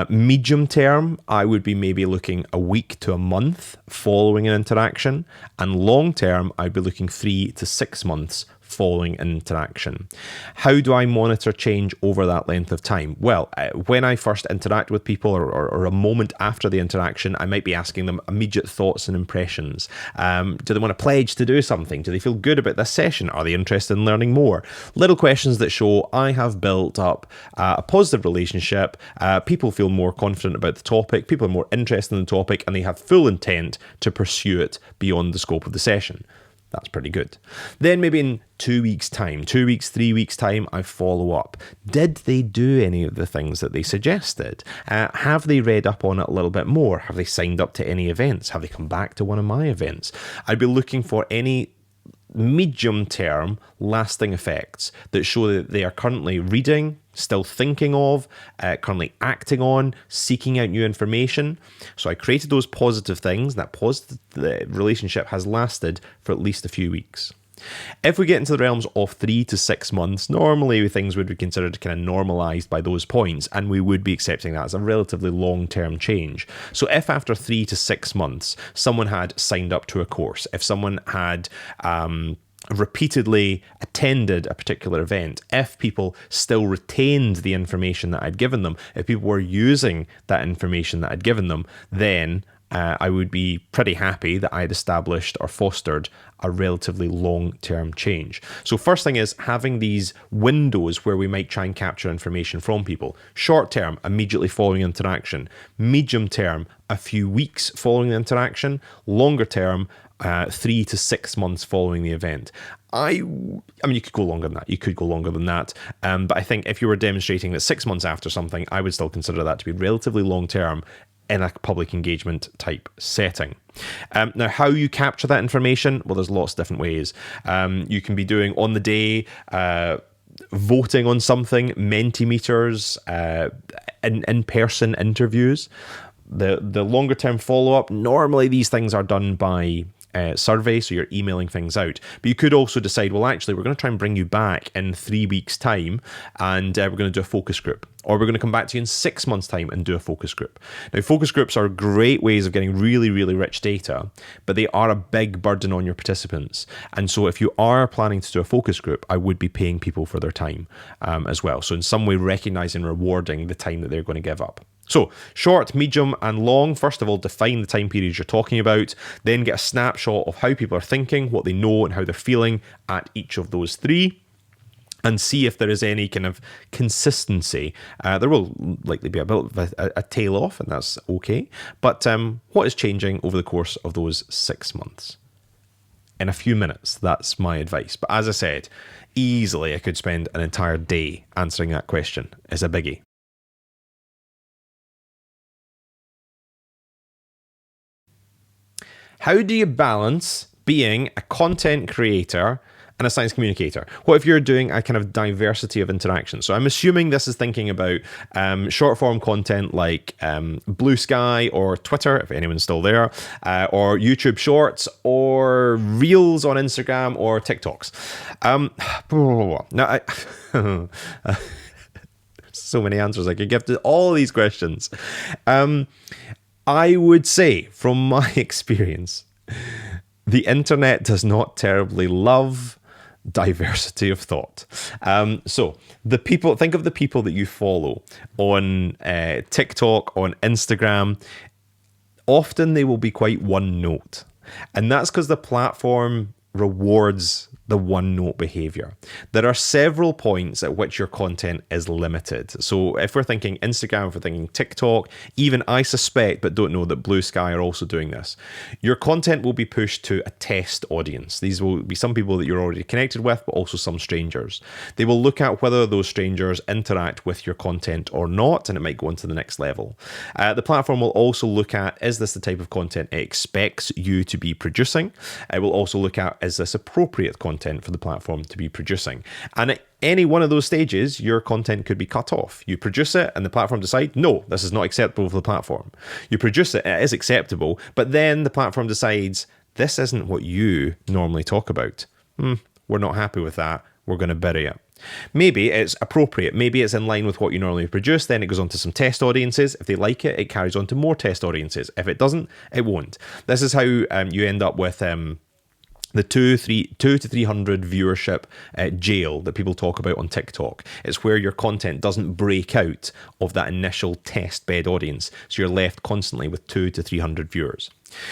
Medium term, I would be maybe looking a week to a month following an interaction. And long term, I'd be looking 3 to 6 months following an interaction. How do I monitor change over that length of time? Well, when I first interact with people or a moment after the interaction, I might be asking them immediate thoughts and impressions. Do they want to pledge to do something? Do they feel good about this session? Are they interested in learning more? Little questions that show I have built up a positive relationship. People feel more confident about the topic. People are more interested in the topic and they have full intent to pursue it beyond the scope of the session. That's pretty good. Then maybe in 2 weeks' time, 2 weeks, 3 weeks' time, I follow up. Did they do any of the things that they suggested? Have they read up on it a little bit more? Have they signed up to any events? Have they come back to one of my events? I'd be looking for any medium-term lasting effects that show that they are currently reading, still thinking of, currently acting on, seeking out new information. So I created those positive things. That positive relationship has lasted for at least a few weeks. If we get into the realms of 3 to 6 months, normally things would be considered kind of normalized by those points, and we would be accepting that as a relatively long-term change. So if after 3 to 6 months, someone had signed up to a course, if someone had repeatedly attended a particular event, if people still retained the information that I'd given them, if people were using that information that I'd given them, then I would be pretty happy that I'd established or fostered a relatively long-term change. So first thing is having these windows where we might try and capture information from people. Short-term, immediately following interaction. Medium-term, a few weeks following the interaction. Longer-term, 3 to 6 months following the event. I mean, you could go longer than that. You could go longer than that. But I think if you were demonstrating that 6 months after something, I would still consider that to be relatively long-term in a public engagement type setting. Now, how you capture that information? Well, there's lots of different ways. You can be doing on the day, voting on something, Mentimeters, in-person interviews. The longer term follow-up, normally these things are done by survey, so you're emailing things out. But you could also decide, well, actually, we're going to try and bring you back in 3 weeks' time, and we're going to do a focus group. Or we're going to come back to you in 6 months' time and do a focus group. Now, focus groups are great ways of getting really, really rich data, but they are a big burden on your participants. And so if you are planning to do a focus group, I would be paying people for their time as well. So in some way, recognizing and rewarding the time that they're going to give up. So short, medium, and long. First of all, define the time periods you're talking about. Then get a snapshot of how people are thinking, what they know, and how they're feeling at each of those three. And see if there is any kind of consistency. There will likely be a bit of a tail off, and that's okay. But what is changing over the course of those 6 months? In a few minutes, that's my advice. But as I said, easily I could spend an entire day answering that question. It's a biggie. How do you balance being a content creator and a science communicator? What if you're doing a kind of diversity of interaction? So I'm assuming this is thinking about short form content like Blue Sky or Twitter, if anyone's still there, or YouTube Shorts or Reels on Instagram or TikToks. Now, so many answers I could give to all of these questions. I would say, from my experience, the internet does not terribly love diversity of thought. So the people, think of the people that you follow on TikTok, on Instagram. Often they will be quite one note. And that's because the platform rewards the one note behavior. There are several points at which your content is limited. So if we're thinking Instagram, if we're thinking TikTok, even I suspect but don't know that Blue Sky are also doing this, your content will be pushed to a test audience. These will be some people that you're already connected with, but also some strangers. They will look at whether those strangers interact with your content or not, and it might go on to the next level. The platform will also look at, is this the type of content it expects you to be producing? It will also look at, is this appropriate content for the platform to be producing? And at any one of those stages, your content could be cut off. You produce it and the platform decide, no, this is not acceptable for the platform. You produce it, it is acceptable, but then the platform decides, this isn't what you normally talk about. We're not happy with that. We're going to bury it. Maybe it's appropriate. Maybe it's in line with what you normally produce. Then it goes on to some test audiences. If they like it, it carries on to more test audiences. If it doesn't, it won't. This is how you end up with the 2 to 300 viewership jail that people talk about on TikTok. It's where your content doesn't break out of that initial test bed audience. So you're left constantly with 2 to 300 viewers.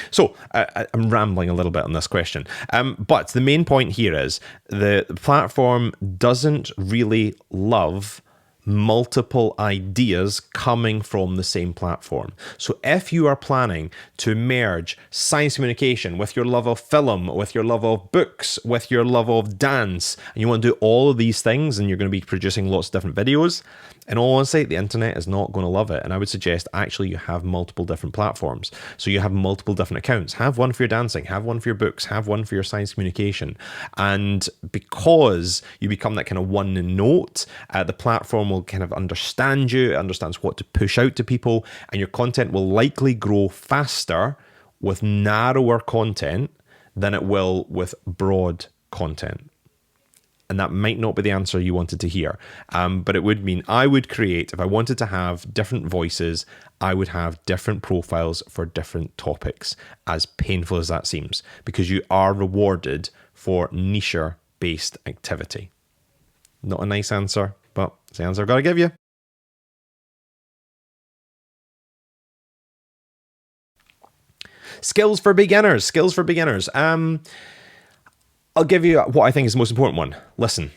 So I'm rambling a little bit on this question. But the main point here is the platform doesn't really love multiple ideas coming from the same platform. So if you are planning to merge science communication with your love of film, with your love of books, with your love of dance, and you want to do all of these things, and you're going to be producing lots of different videos, in all honesty, the internet is not going to love it. And I would suggest actually you have multiple different platforms. So you have multiple different accounts. Have one for your dancing, have one for your books, have one for your science communication. And because you become that kind of one note, the platform will kind of understand you, it understands what to push out to people, and your content will likely grow faster with narrower content than it will with broad content. And that might not be the answer you wanted to hear. But it would mean I would create, if I wanted to have different voices, I would have different profiles for different topics, as painful as that seems, because you are rewarded for niche-based activity. Not a nice answer, but it's the answer I've got to give you. Skills for beginners. I'll give you what I think is the most important one. Listen.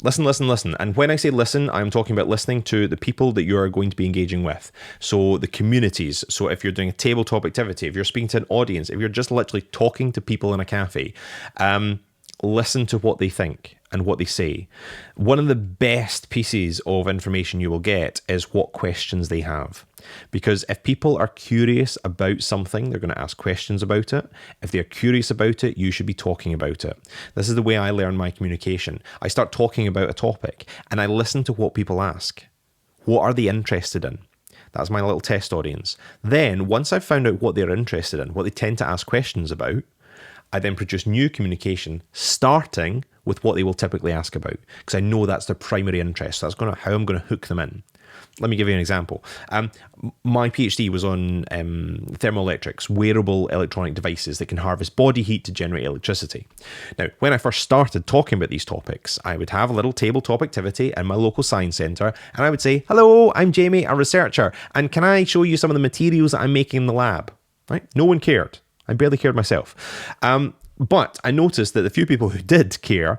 Listen. And when I say listen, I'm talking about listening to the people that you are going to be engaging with. So the communities. So if you're doing a tabletop activity, if you're speaking to an audience, if you're just literally talking to people in a cafe, listen to what they think and what they say. One of the best pieces of information you will get is what questions they have. Because if people are curious about something, they're going to ask questions about it. If they're curious about it, you should be talking about it. This is the way I learn my communication. I start talking about a topic and I listen to what people ask. What are they interested in? That's my little test audience. Then, once I've found out what they're interested in, what they tend to ask questions about, I then produce new communication starting with what they will typically ask about, because I know that's their primary interest. So that's how I'm going to hook them in. Let me give you an example. My PhD was on thermoelectrics, wearable electronic devices that can harvest body heat to generate electricity. Now, when I first started talking about these topics, I would have a little tabletop activity in my local science centre, and I would say, "Hello, I'm Jamie, a researcher, and can I show you some of the materials that I'm making in the lab?" Right? No one cared. I barely cared myself. But I noticed that the few people who did care,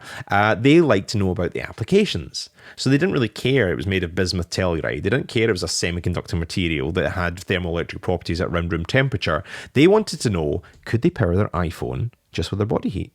they liked to know about the applications. So they didn't really care it was made of bismuth telluride. They didn't care it was a semiconductor material that had thermoelectric properties at room temperature. They wanted to know, could they power their iPhone just with their body heat?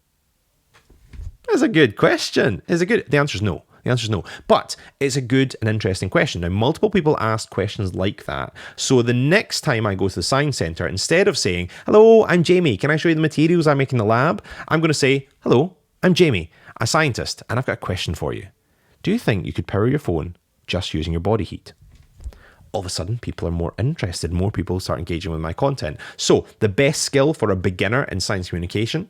That's a good question. The answer is no. The answer is no. But it's a good and interesting question. Now, multiple people asked questions like that. So the next time I go to the Science Centre, instead of saying, "Hello, I'm Jamie, can I show you the materials I make in the lab?" I'm going to say, "Hello, I'm Jamie, a scientist, and I've got a question for you. Do you think you could power your phone just using your body heat?" All of a sudden, people are more interested. More people start engaging with my content. So the best skill for a beginner in science communication,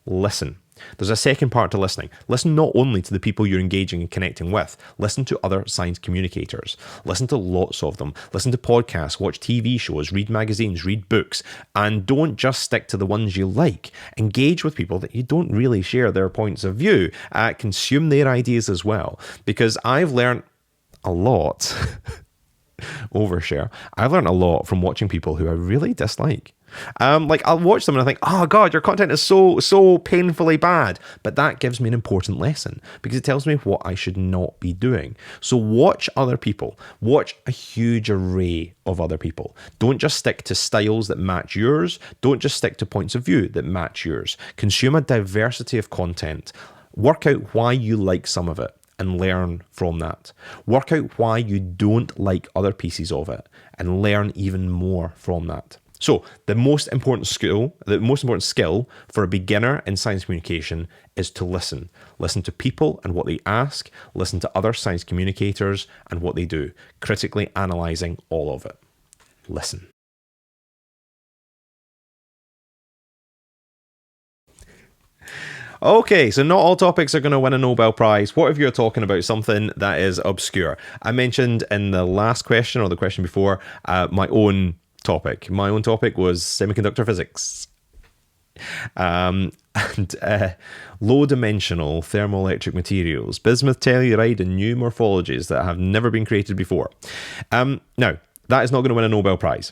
listen. There's a second part to listening. Listen not only to the people you're engaging and connecting with, listen to other science communicators. Listen to lots of them. Listen to podcasts, watch TV shows, read magazines, read books, and don't just stick to the ones you like. Engage with people that you don't really share their points of view. Consume their ideas as well. Because I've learned a lot, overshare, I've learned a lot from watching people who I really dislike. I'll watch them and I think, "Oh God, your content is so painfully bad." But that gives me an important lesson because it tells me what I should not be doing. So watch other people. Watch a huge array of other people. Don't just stick to styles that match yours. Don't just stick to points of view that match yours. Consume a diversity of content. Work out why you like some of it and learn from that. Work out why you don't like other pieces of it and learn even more from that. So the most important skill for a beginner in science communication is to listen. Listen to people and what they ask. Listen to other science communicators and what they do. Critically analysing all of it. Listen. Okay, so not all topics are going to win a Nobel Prize. What if you're talking about something that is obscure? I mentioned in the last question or the question before, my own topic. My own topic was semiconductor physics. And low-dimensional thermoelectric materials, bismuth telluride, and new morphologies that have never been created before. Now, that is not going to win a Nobel Prize.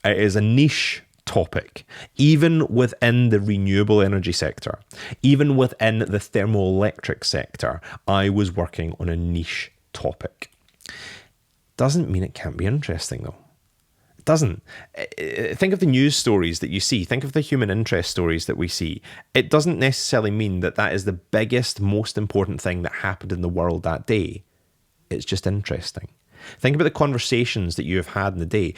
It is a niche topic, even within the renewable energy sector, even within the thermoelectric sector. I was working on a niche topic. Doesn't mean it can't be interesting, though. It doesn't. Think of the news stories that you see. Think of the human interest stories that we see. It doesn't necessarily mean that that is the biggest, most important thing that happened in the world that day. It's just interesting. Think about the conversations that you have had in the day.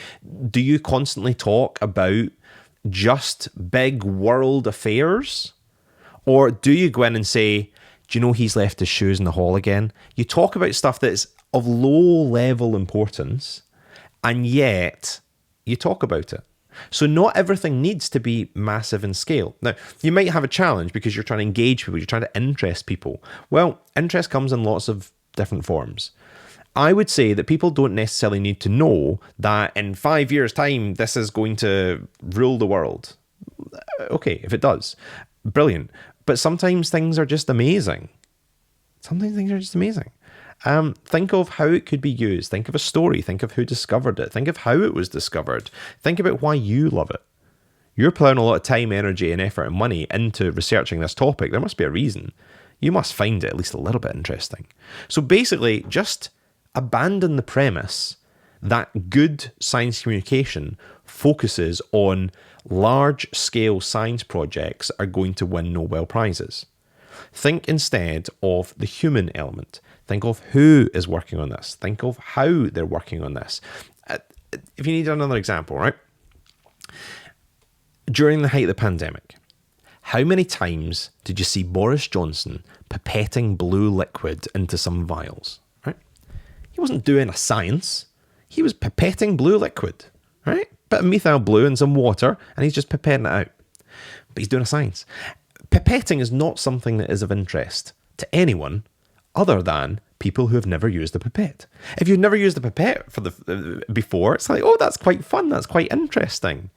Do you constantly talk about just big world affairs? Or do you go in and say, do you know he's left his shoes in the hall again? You talk about stuff that's of low level importance, and yet you talk about it. So not everything needs to be massive in scale. Now, you might have a challenge because you're trying to engage people, you're trying to interest people. Well, interest comes in lots of different forms. I would say that people don't necessarily need to know that in 5 years' time, this is going to rule the world. Okay, if it does, brilliant. But sometimes things are just amazing. Think of how it could be used. Think of a story. Think of who discovered it. Think of how it was discovered. Think about why you love it. You're putting a lot of time, energy, and effort and money into researching this topic. There must be a reason. You must find it at least a little bit interesting. So basically, just abandon the premise that good science communication focuses on large-scale science projects are going to win Nobel Prizes. Think instead of the human element. Think of who is working on this. Think of how they're working on this. If you need another example, right? During the height of the pandemic, how many times did you see Boris Johnson pipetting blue liquid into some vials, right? He wasn't doing a science. He was pipetting blue liquid, right? Bit of methyl blue and some water, and he's just pipetting it out. But he's doing a science. Pipetting is not something that is of interest to anyone other than people who have never used a pipette. If you've never used a pipette before, it's like, oh, that's quite fun. That's quite interesting.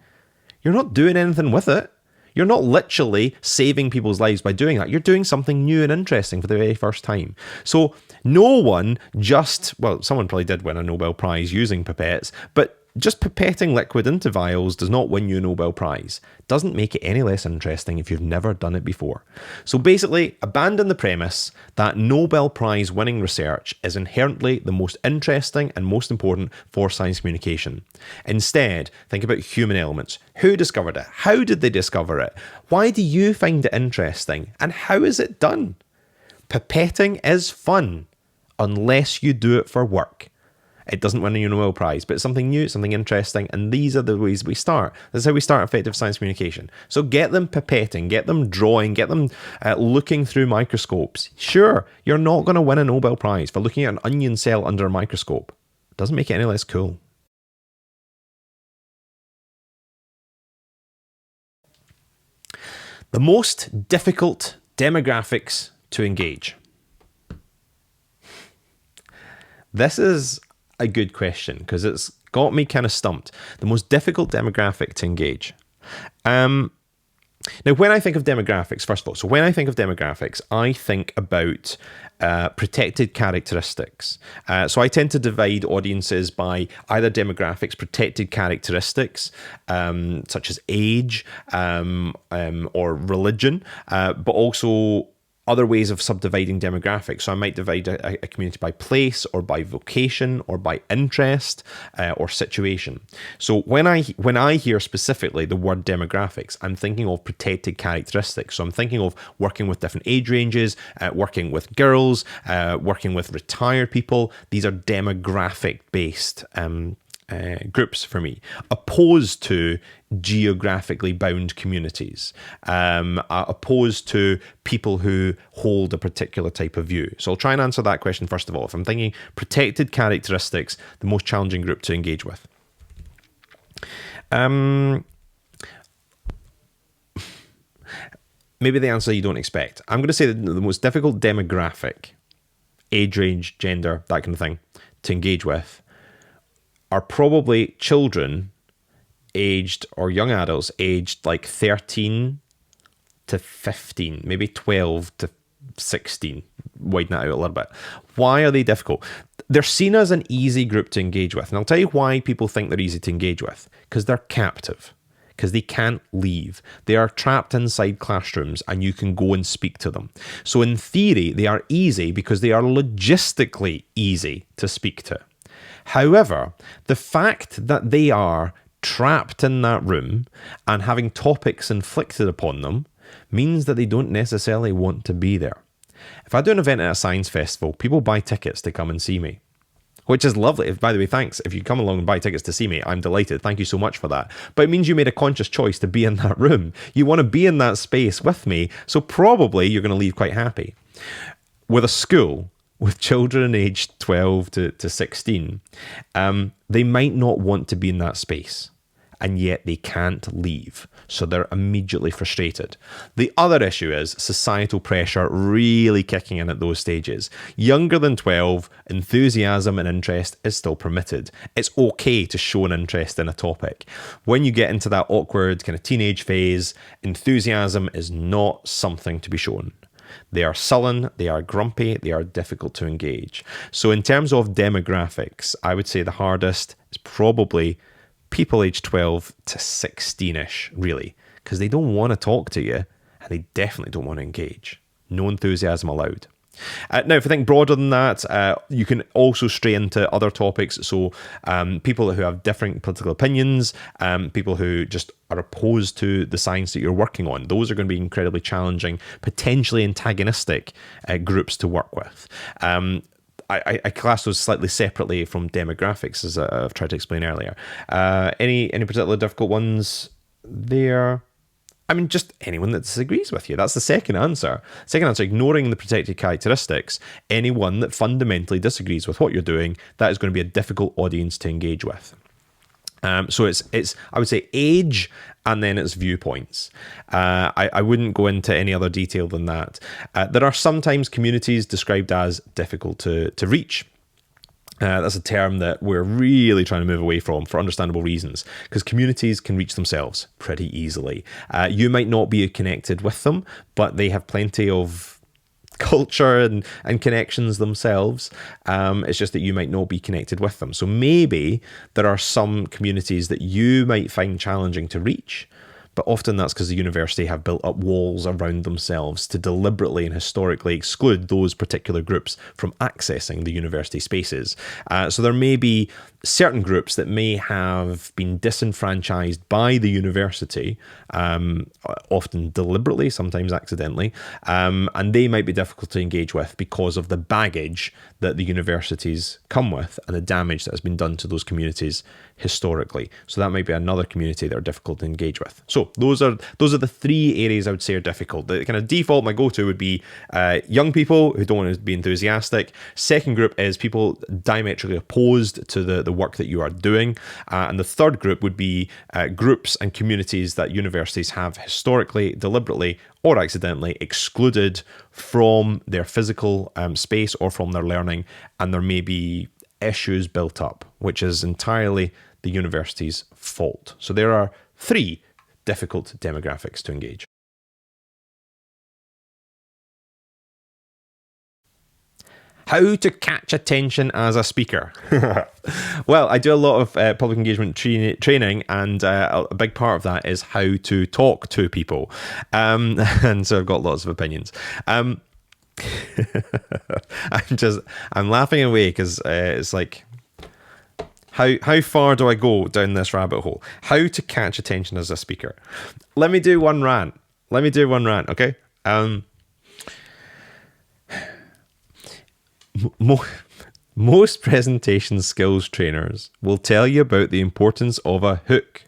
You're not doing anything with it. You're not literally saving people's lives by doing that. You're doing something new and interesting for the very first time. So no one someone probably did win a Nobel Prize using pipettes, but just pipetting liquid into vials does not win you a Nobel Prize. Doesn't make it any less interesting if you've never done it before. So basically, abandon the premise that Nobel Prize winning research is inherently the most interesting and most important for science communication. Instead, think about human elements. Who discovered it? How did they discover it? Why do you find it interesting? And how is it done? Pipetting is fun, unless you do it for work. It doesn't win a Nobel Prize, but it's something new, something interesting, and these are the ways we start. This is how we start effective science communication. So get them pipetting, get them drawing, get them looking through microscopes. Sure, you're not going to win a Nobel Prize for looking at an onion cell under a microscope. It doesn't make it any less cool. The most difficult demographics to engage. This is a good question because it's got me kind of stumped. The most difficult demographic to engage. Now, when I think of demographics, first of all, I think about protected characteristics. So I tend to divide audiences by either demographics, protected characteristics, such as age or religion, but also other ways of subdividing demographics. So I might divide a community by place or by vocation or by interest or situation. So when I hear specifically the word demographics, I'm thinking of protected characteristics. So I'm thinking of working with different age ranges, working with girls, working with retired people. These are demographic based groups for me, opposed to geographically bound communities, opposed to people who hold a particular type of view. So I'll try and answer that question first of all. If I'm thinking protected characteristics, the most challenging group to engage with. Maybe the answer you don't expect. I'm going to say that the most difficult demographic, age range, gender, that kind of thing, to engage with are probably children aged, or young adults aged like 13 to 15, maybe 12 to 16. Widen that out a little bit. Why are they difficult? They're seen as an easy group to engage with. And I'll tell you why people think they're easy to engage with. Because they're captive. Because they can't leave. They are trapped inside classrooms and you can go and speak to them. So in theory, they are easy because they are logistically easy to speak to. However, the fact that they are trapped in that room and having topics inflicted upon them means that they don't necessarily want to be there. If I do an event at a science festival, people buy tickets to come and see me, which is lovely. By the way, thanks. If you come along and buy tickets to see me, I'm delighted. Thank you so much for that. But it means you made a conscious choice to be in that room. You want to be in that space with me, so probably you're going to leave quite happy. With a school, with children aged 12 to 16, they might not want to be in that space, and yet they can't leave. So they're immediately frustrated. The other issue is societal pressure really kicking in at those stages. Younger than 12, enthusiasm and interest is still permitted. It's okay to show an interest in a topic. When you get into that awkward kind of teenage phase, enthusiasm is not something to be shown. They are sullen, they are grumpy, they are difficult to engage. So in terms of demographics, I would say the hardest is probably people aged 12 to 16-ish, really, because they don't want to talk to you and they definitely don't want to engage. No enthusiasm allowed. Now, if you think broader than that, you can also stray into other topics. So people who have different political opinions, people who just are opposed to the science that you're working on, those are going to be incredibly challenging, potentially antagonistic groups to work with. I class those slightly separately from demographics, as I've tried to explain earlier. Any particular difficult ones there? I mean, just anyone that disagrees with you. That's the second answer. Second answer, ignoring the protected characteristics. Anyone that fundamentally disagrees with what you're doing, that is going to be a difficult audience to engage with. So it's I would say age and then it's viewpoints. I wouldn't go into any other detail than that. There are sometimes communities described as difficult to reach. That's a term that we're really trying to move away from for understandable reasons, because communities can reach themselves pretty easily. You might not be connected with them, but they have plenty of culture and connections themselves. It's just that you might not be connected with them. So maybe there are some communities that you might find challenging to reach, but often that's because the university have built up walls around themselves to deliberately and historically exclude those particular groups from accessing the university spaces. So there may be certain groups that may have been disenfranchised by the university, often deliberately, sometimes accidentally, and they might be difficult to engage with because of the baggage that the universities come with and the damage that has been done to those communities historically. So that might be another community that are difficult to engage with. So those are the three areas I would say are difficult. The kind of default, my go-to would be young people who don't want to be enthusiastic. Second group is people diametrically opposed to the work that you are doing. And the third group would be groups and communities that universities have historically, deliberately, or accidentally excluded from their physical space or from their learning. And there may be issues built up, which is entirely the university's fault. So there are three difficult demographics to engage. How to catch attention as a speaker. Well, I do a lot of public engagement training, and a big part of that is how to talk to people. And so I've got lots of opinions. I'm laughing away because it's like, how far do I go down this rabbit hole? How to catch attention as a speaker. Let me do one rant, okay? Most presentation skills trainers will tell you about the importance of a hook.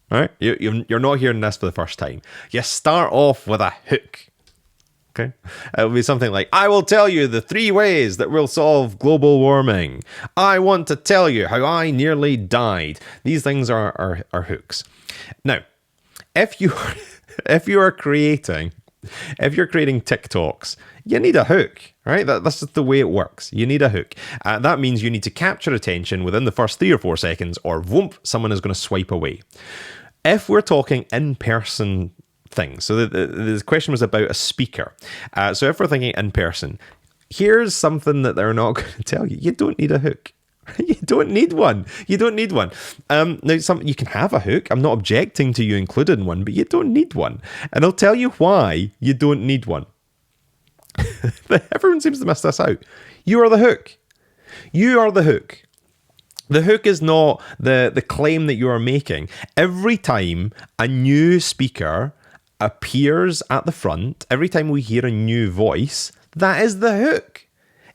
All right? You're not hearing this for the first time. You start off with a hook. Okay? It'll be something like, I will tell you the 3 ways that will solve global warming. I want to tell you how I nearly died. These things are hooks. Now, if you're creating TikToks, you need a hook, right? That's just the way it works. You need a hook. That means you need to capture attention within the first 3 or 4 seconds, or whoop, someone is going to swipe away. If we're talking in-person things, so the question was about a speaker. So if we're thinking in person, here's something that they're not going to tell you. You don't need a hook. You don't need one. Now, you can have a hook. I'm not objecting to you including one, but you don't need one. And I'll tell you why you don't need one. Everyone seems to miss this out. You are the hook. You are the hook. The hook is not the claim that you are making. Every time a new speaker appears at the front, every time we hear a new voice, that is the hook.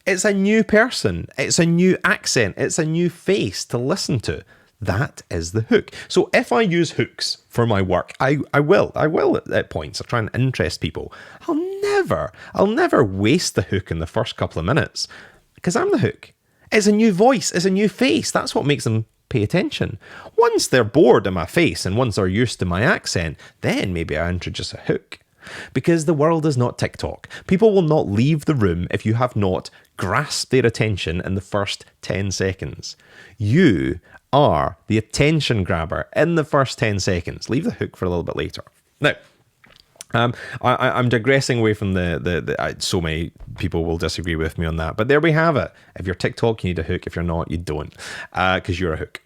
It's a new person. It's a new accent. It's a new face to listen to. That is the hook. So if I use hooks for my work, I will at points. I'll try and interest people. I'll never waste the hook in the first couple of minutes because I'm the hook. It's a new voice. It's a new face. That's what makes them pay attention. Once they're bored of my face and once they're used to my accent, then maybe I introduce a hook. Because the world is not TikTok. People will not leave the room if you have not grasped their attention in the first 10 seconds. You are the attention grabber in the first 10 seconds. Leave the hook for a little bit later. Now, I'm digressing away from so many people will disagree with me on that, but there we have it. If you're TikTok, you need a hook. If you're not, you don't, because you're a hook.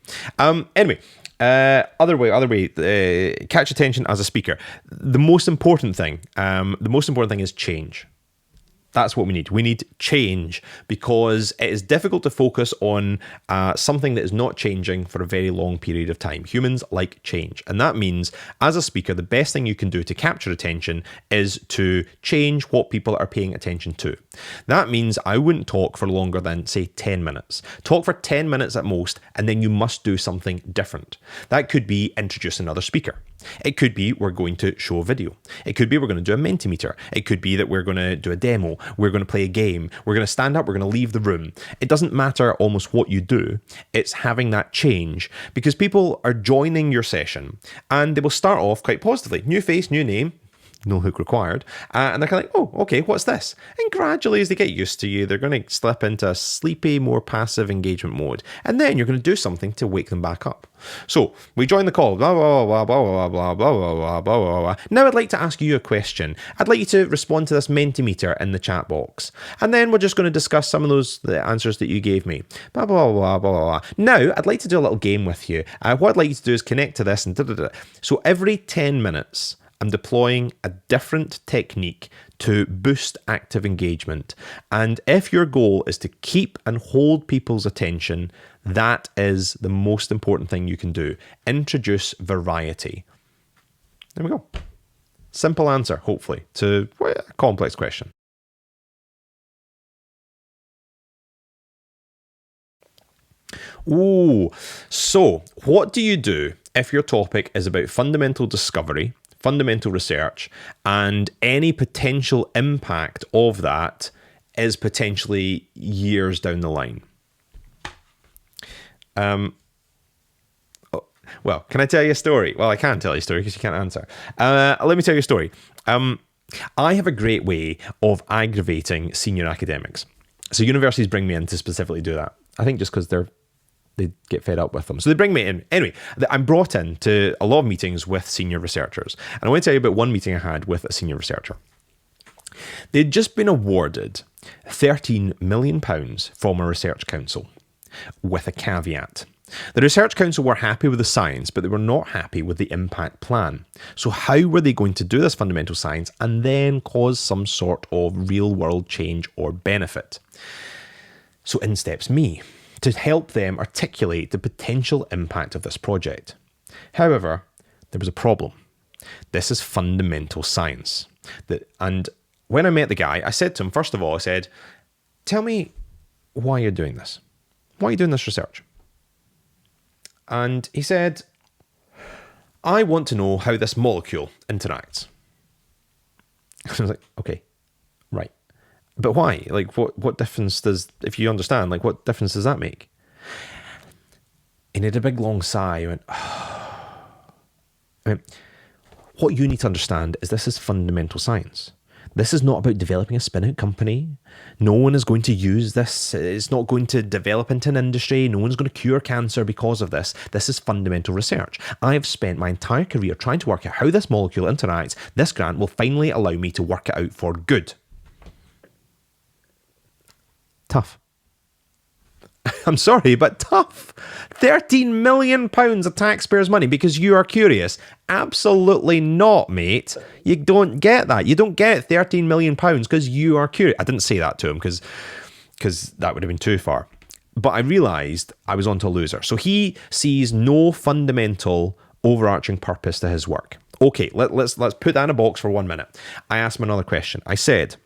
Anyway, other way, catch attention as a speaker. The most important thing is change. That's what we need. We need change because it is difficult to focus on something that is not changing for a very long period of time. Humans like change. And that means, as a speaker, the best thing you can do to capture attention is to change what people are paying attention to. That means I wouldn't talk for longer than, say, 10 minutes. Talk for 10 minutes at most, and then you must do something different. That could be introduce another speaker. It could be we're going to show a video. It could be we're going to do a Mentimeter. It could be that we're going to do a demo. We're going to play a game. We're going to stand up. We're going to leave the room. It doesn't matter almost what you do. It's having that change because people are joining your session and they will start off quite positively. New face, new name. No hook required. And they're kind of like, oh, okay, what's this? And gradually, as they get used to you, they're going to slip into a sleepy, more passive engagement mode. And then you're going to do something to wake them back up. So we join the call. Blah, blah, blah, blah, blah, blah, blah, blah, blah, blah. Now I'd like to ask you a question. I'd like you to respond to this Mentimeter in the chat box. And then we're just going to discuss some of the answers that you gave me. Blah, blah, blah, blah, blah. Now I'd like to do a little game with you. What I'd like you to do is connect to this and da, da, da. So every 10 minutes, I'm deploying a different technique to boost active engagement. And if your goal is to keep and hold people's attention, that is the most important thing you can do. Introduce variety. There we go. Simple answer, hopefully, to a complex question. Ooh, so what do you do if your topic is about fundamental discovery, fundamental research, and any potential impact of that is potentially years down the line? Well, can I tell you a story? Well, I can't tell you a story because you can't answer. Let me tell you a story. I have a great way of aggravating senior academics. So universities bring me in to specifically do that. I think just because they get fed up with them. So they bring me in. Anyway, I'm brought in to a lot of meetings with senior researchers. And I want to tell you about one meeting I had with a senior researcher. They'd just been awarded £13 million from a research council with a caveat. The research council were happy with the science, but they were not happy with the impact plan. So how were they going to do this fundamental science and then cause some sort of real world change or benefit? So in steps me to help them articulate the potential impact of this project. However, there was a problem. This is fundamental science. And when I met the guy, I said to him, first of all, I said, tell me why you're doing this. Why are you doing this research? And he said, I want to know how this molecule interacts. I was like, okay, right. But why? Like, what difference does, if you understand, like, what difference does that make? And he had a big long sigh. He went, oh. I mean, what you need to understand is this is fundamental science. This is not about developing a spin-out company. No one is going to use this. It's not going to develop into an industry. No one's going to cure cancer because of this. This is fundamental research. I've spent my entire career trying to work out how this molecule interacts. This grant will finally allow me to work it out for good. Tough. I'm sorry, but tough. £13 million of taxpayers' money because you are curious. Absolutely not, mate. You don't get that. You don't get £13 million because you are curious. I didn't say that to him because that would have been too far. but I realised I was onto a loser. So he sees no fundamental overarching purpose to his work. Okay, let's put that in a box for 1 minute. I asked him another question. I said,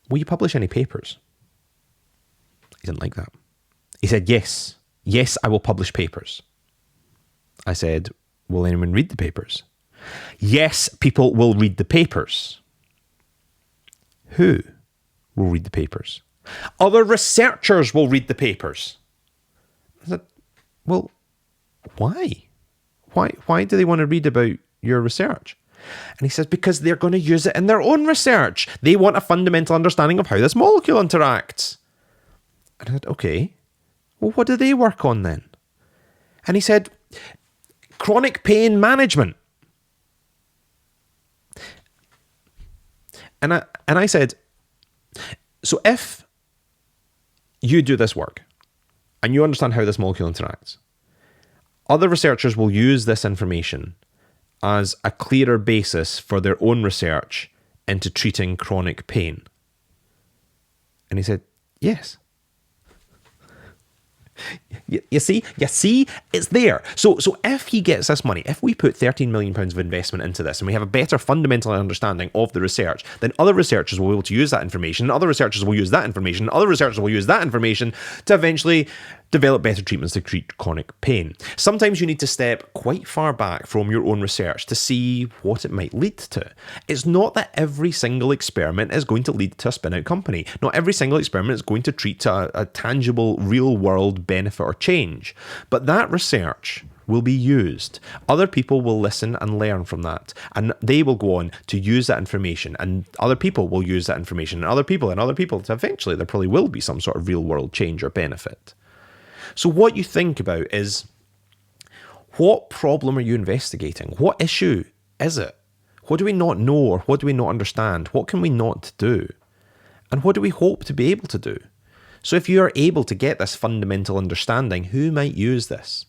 will you publish any papers? He didn't like that. He said, yes, I will publish papers. I said, will anyone read the papers? Yes, people will read the papers. Who will read the papers? Other researchers will read the papers. I said, well, why? Why do they want to read about your research? And he says, because they're going to use it in their own research. They want a fundamental understanding of how this molecule interacts. And I said, okay, well, what do they work on then? And he said, chronic pain management. And I said, so if you do this work and you understand how this molecule interacts, other researchers will use this information as a clearer basis for their own research into treating chronic pain. And he said, yes. You see, it's there. So if he gets this money, if we put £13 million of investment into this and we have a better fundamental understanding of the research, then other researchers will be able to use that information, and other researchers will use that information, and other researchers will use that information to eventually develop better treatments to treat chronic pain. Sometimes you need to step quite far back from your own research to see what it might lead to. It's not that every single experiment is going to lead to a spin-out company. Not every single experiment is going to treat a tangible, real-world benefit or change. But that research will be used. Other people will listen and learn from that, and they will go on to use that information, and other people will use that information, and other people, so eventually there probably will be some sort of real-world change or benefit. So what you think about is, what problem are you investigating? What issue is it? What do we not know, or what do we not understand? What can we not do? And what do we hope to be able to do? So if you are able to get this fundamental understanding, who might use this?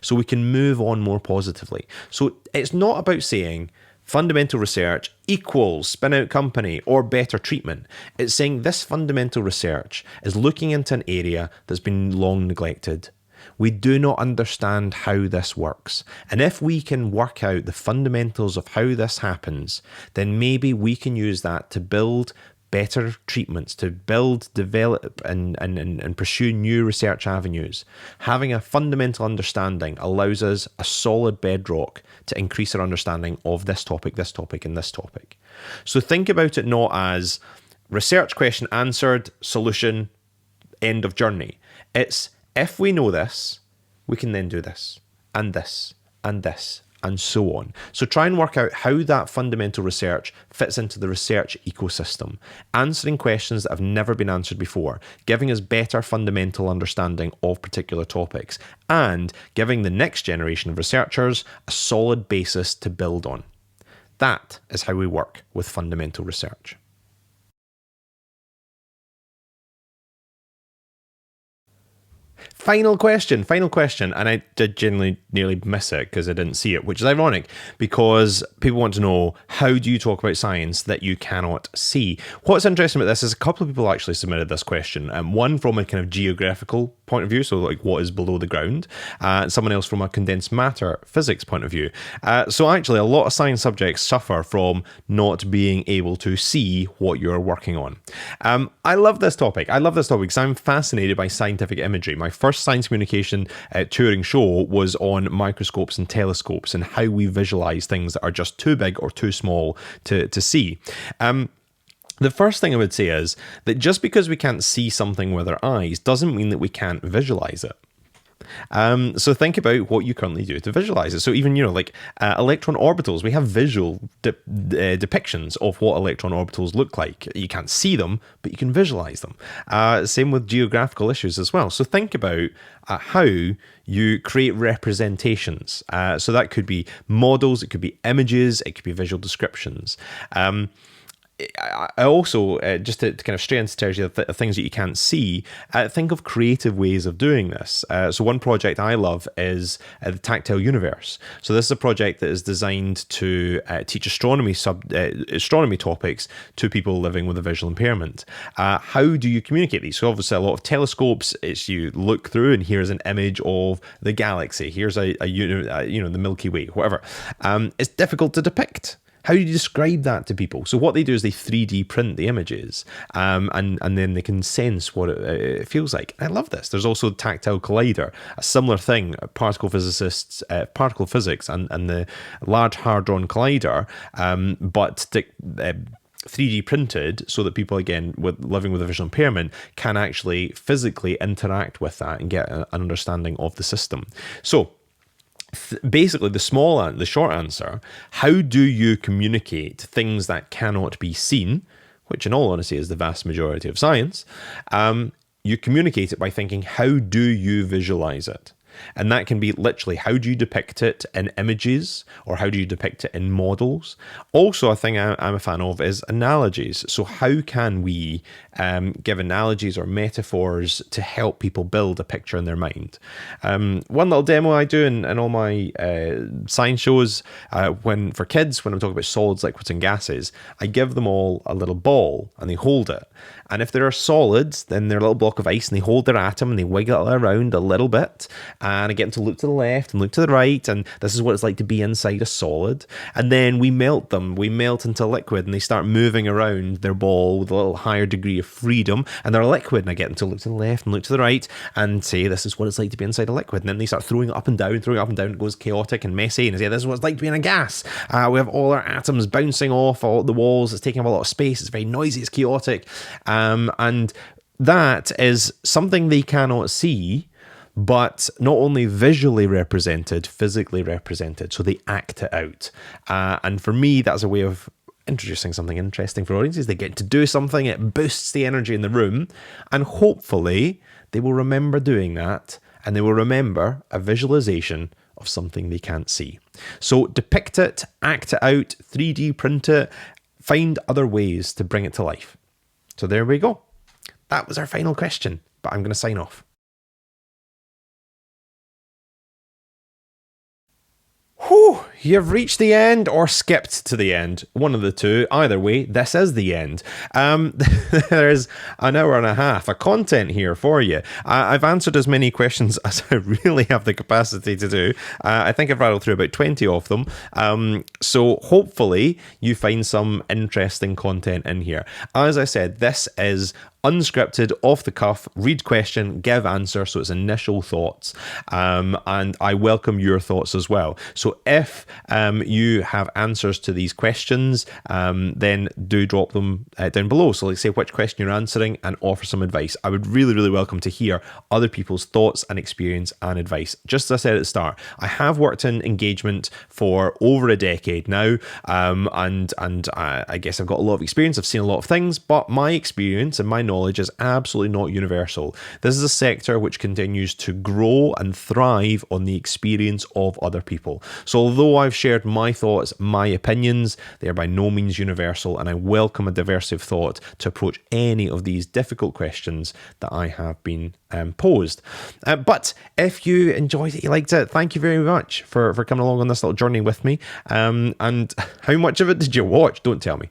So we can move on more positively. So it's not about saying fundamental research equals spin-out company or better treatment. It's saying this fundamental research is looking into an area that's been long neglected. We do not understand how this works. And if we can work out the fundamentals of how this happens, then maybe we can use that to build better treatments, to build, develop, and pursue new research avenues. Having a fundamental understanding allows us a solid bedrock to increase our understanding of this topic, and this topic. So think about it not as research question answered, solution, end of journey. It's, if we know this, we can then do this, and this, and this, and so on. So try and work out how that fundamental research fits into the research ecosystem, answering questions that have never been answered before, giving us better fundamental understanding of particular topics, and giving the next generation of researchers a solid basis to build on. That is how we work with fundamental research. Final question, and I did genuinely nearly miss it because I didn't see it, which is ironic because people want to know, how do you talk about science that you cannot see? What's interesting about this is a couple of people actually submitted this question, one from a kind of geographical point of view, so like what is below the ground, someone else from a condensed matter physics point of view. So actually a lot of science subjects suffer from not being able to see what you're working on. I love this topic because I'm fascinated by scientific imagery. My first science communication touring show was on microscopes and telescopes and how we visualize things that are just too big or too small to see. The first thing I would say is that just because we can't see something with our eyes doesn't mean that we can't visualize it. So think about what you currently do to visualize it. So even, like electron orbitals, we have visual depictions of what electron orbitals look like. You can't see them, but you can visualize them. Same with geographical issues as well. So think about how you create representations. So that could be models, it could be images, it could be visual descriptions. I also, just to kind of stray into territory of things that you can't see, think of creative ways of doing this. So one project I love is the Tactile Universe. So this is a project that is designed to teach astronomy topics to people living with a visual impairment. How do you communicate these? So obviously a lot of telescopes, it's you look through and here's an image of the galaxy. Here's the Milky Way, whatever. It's difficult to depict. How do you describe that to people? So what they do is they 3D print the images, and then they can sense what it feels like. I love this. There's also Tactile Collider, a similar thing. Particle physics, and the Large Hadron Collider, but 3D printed so that people, again, living with a visual impairment can actually physically interact with that and get an understanding of the system. So basically, the short answer: how do you communicate things that cannot be seen, which in all honesty is the vast majority of science? You communicate it by thinking, how do you visualize it? And that can be literally, how do you depict it in images, or how do you depict it in models? Also, a thing I'm a fan of is analogies. So how can we give analogies or metaphors to help people build a picture in their mind? One little demo I do in all my science shows, for kids, when I'm talking about solids, liquids, and gases, I give them all a little ball and they hold it. And if there are solids, then they're a little block of ice and they hold their atom and they wiggle it around a little bit. And I get them to look to the left and look to the right. And this is what it's like to be inside a solid. And then we melt them. We melt into liquid and they start moving around their ball with a little higher degree of freedom. And they're liquid. And I get them to look to the left and look to the right and say, this is what it's like to be inside a liquid. And then they start throwing it up and down. It goes chaotic and messy. And I say, this is what it's like to be in a gas. We have all our atoms bouncing off all the walls. It's taking up a lot of space. It's very noisy. It's chaotic. And that is something they cannot see, but not only visually represented, physically represented. So they act it out. And for me, that's a way of introducing something interesting for audiences. They get to do something, it boosts the energy in the room, and hopefully they will remember doing that, and they will remember a visualization of something they can't see. So depict it, act it out, 3D print it, find other ways to bring it to life. So there we go. That was our final question, but I'm going to sign off. Whew, you've reached the end or skipped to the end. One of the two. Either way, this is the end. There's an hour and a half of content here for you. I've answered as many questions as I really have the capacity to do. I think I've rattled through about 20 of them. So hopefully you find some interesting content in here. As I said, this is unscripted, off the cuff, read question, give answer, so it's initial thoughts. And I welcome your thoughts as well. So if you have answers to these questions, then do drop them down below. So let's say which question you're answering and offer some advice. I would really, really welcome to hear other people's thoughts and experience and advice. Just as I said at the start, I have worked in engagement for over a decade now, and I guess I've got a lot of experience. I've seen a lot of things, but my experience and my knowledge is absolutely not universal. This is a sector which continues to grow and thrive on the experience of other people. So although I've shared my thoughts, my opinions, they are by no means universal, and I welcome a diversity of thought to approach any of these difficult questions that I have been posed. But if you enjoyed it, you liked it, thank you very much for coming along on this little journey with me. And how much of it did you watch? Don't tell me.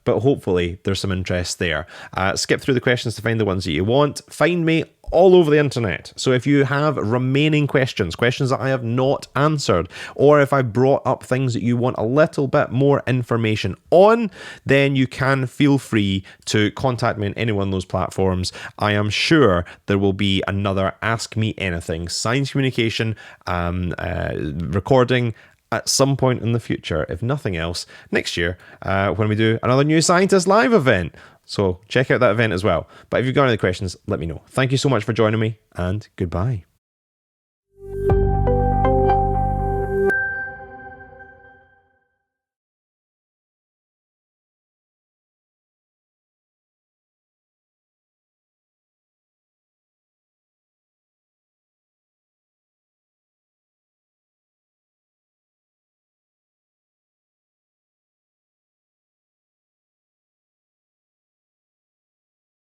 But hopefully there's some interest there. Skip through the questions to find the ones that you want. Find me all over the internet. So if you have remaining questions that I have not answered, or if I brought up things that you want a little bit more information on, then you can feel free to contact me on any one of those platforms. I am sure there will be another Ask Me Anything science communication recording at some point in the future, if nothing else, next year, when we do another New Scientist Live event. So check out that event as well. But if you've got any questions, let me know. Thank you so much for joining me, and goodbye.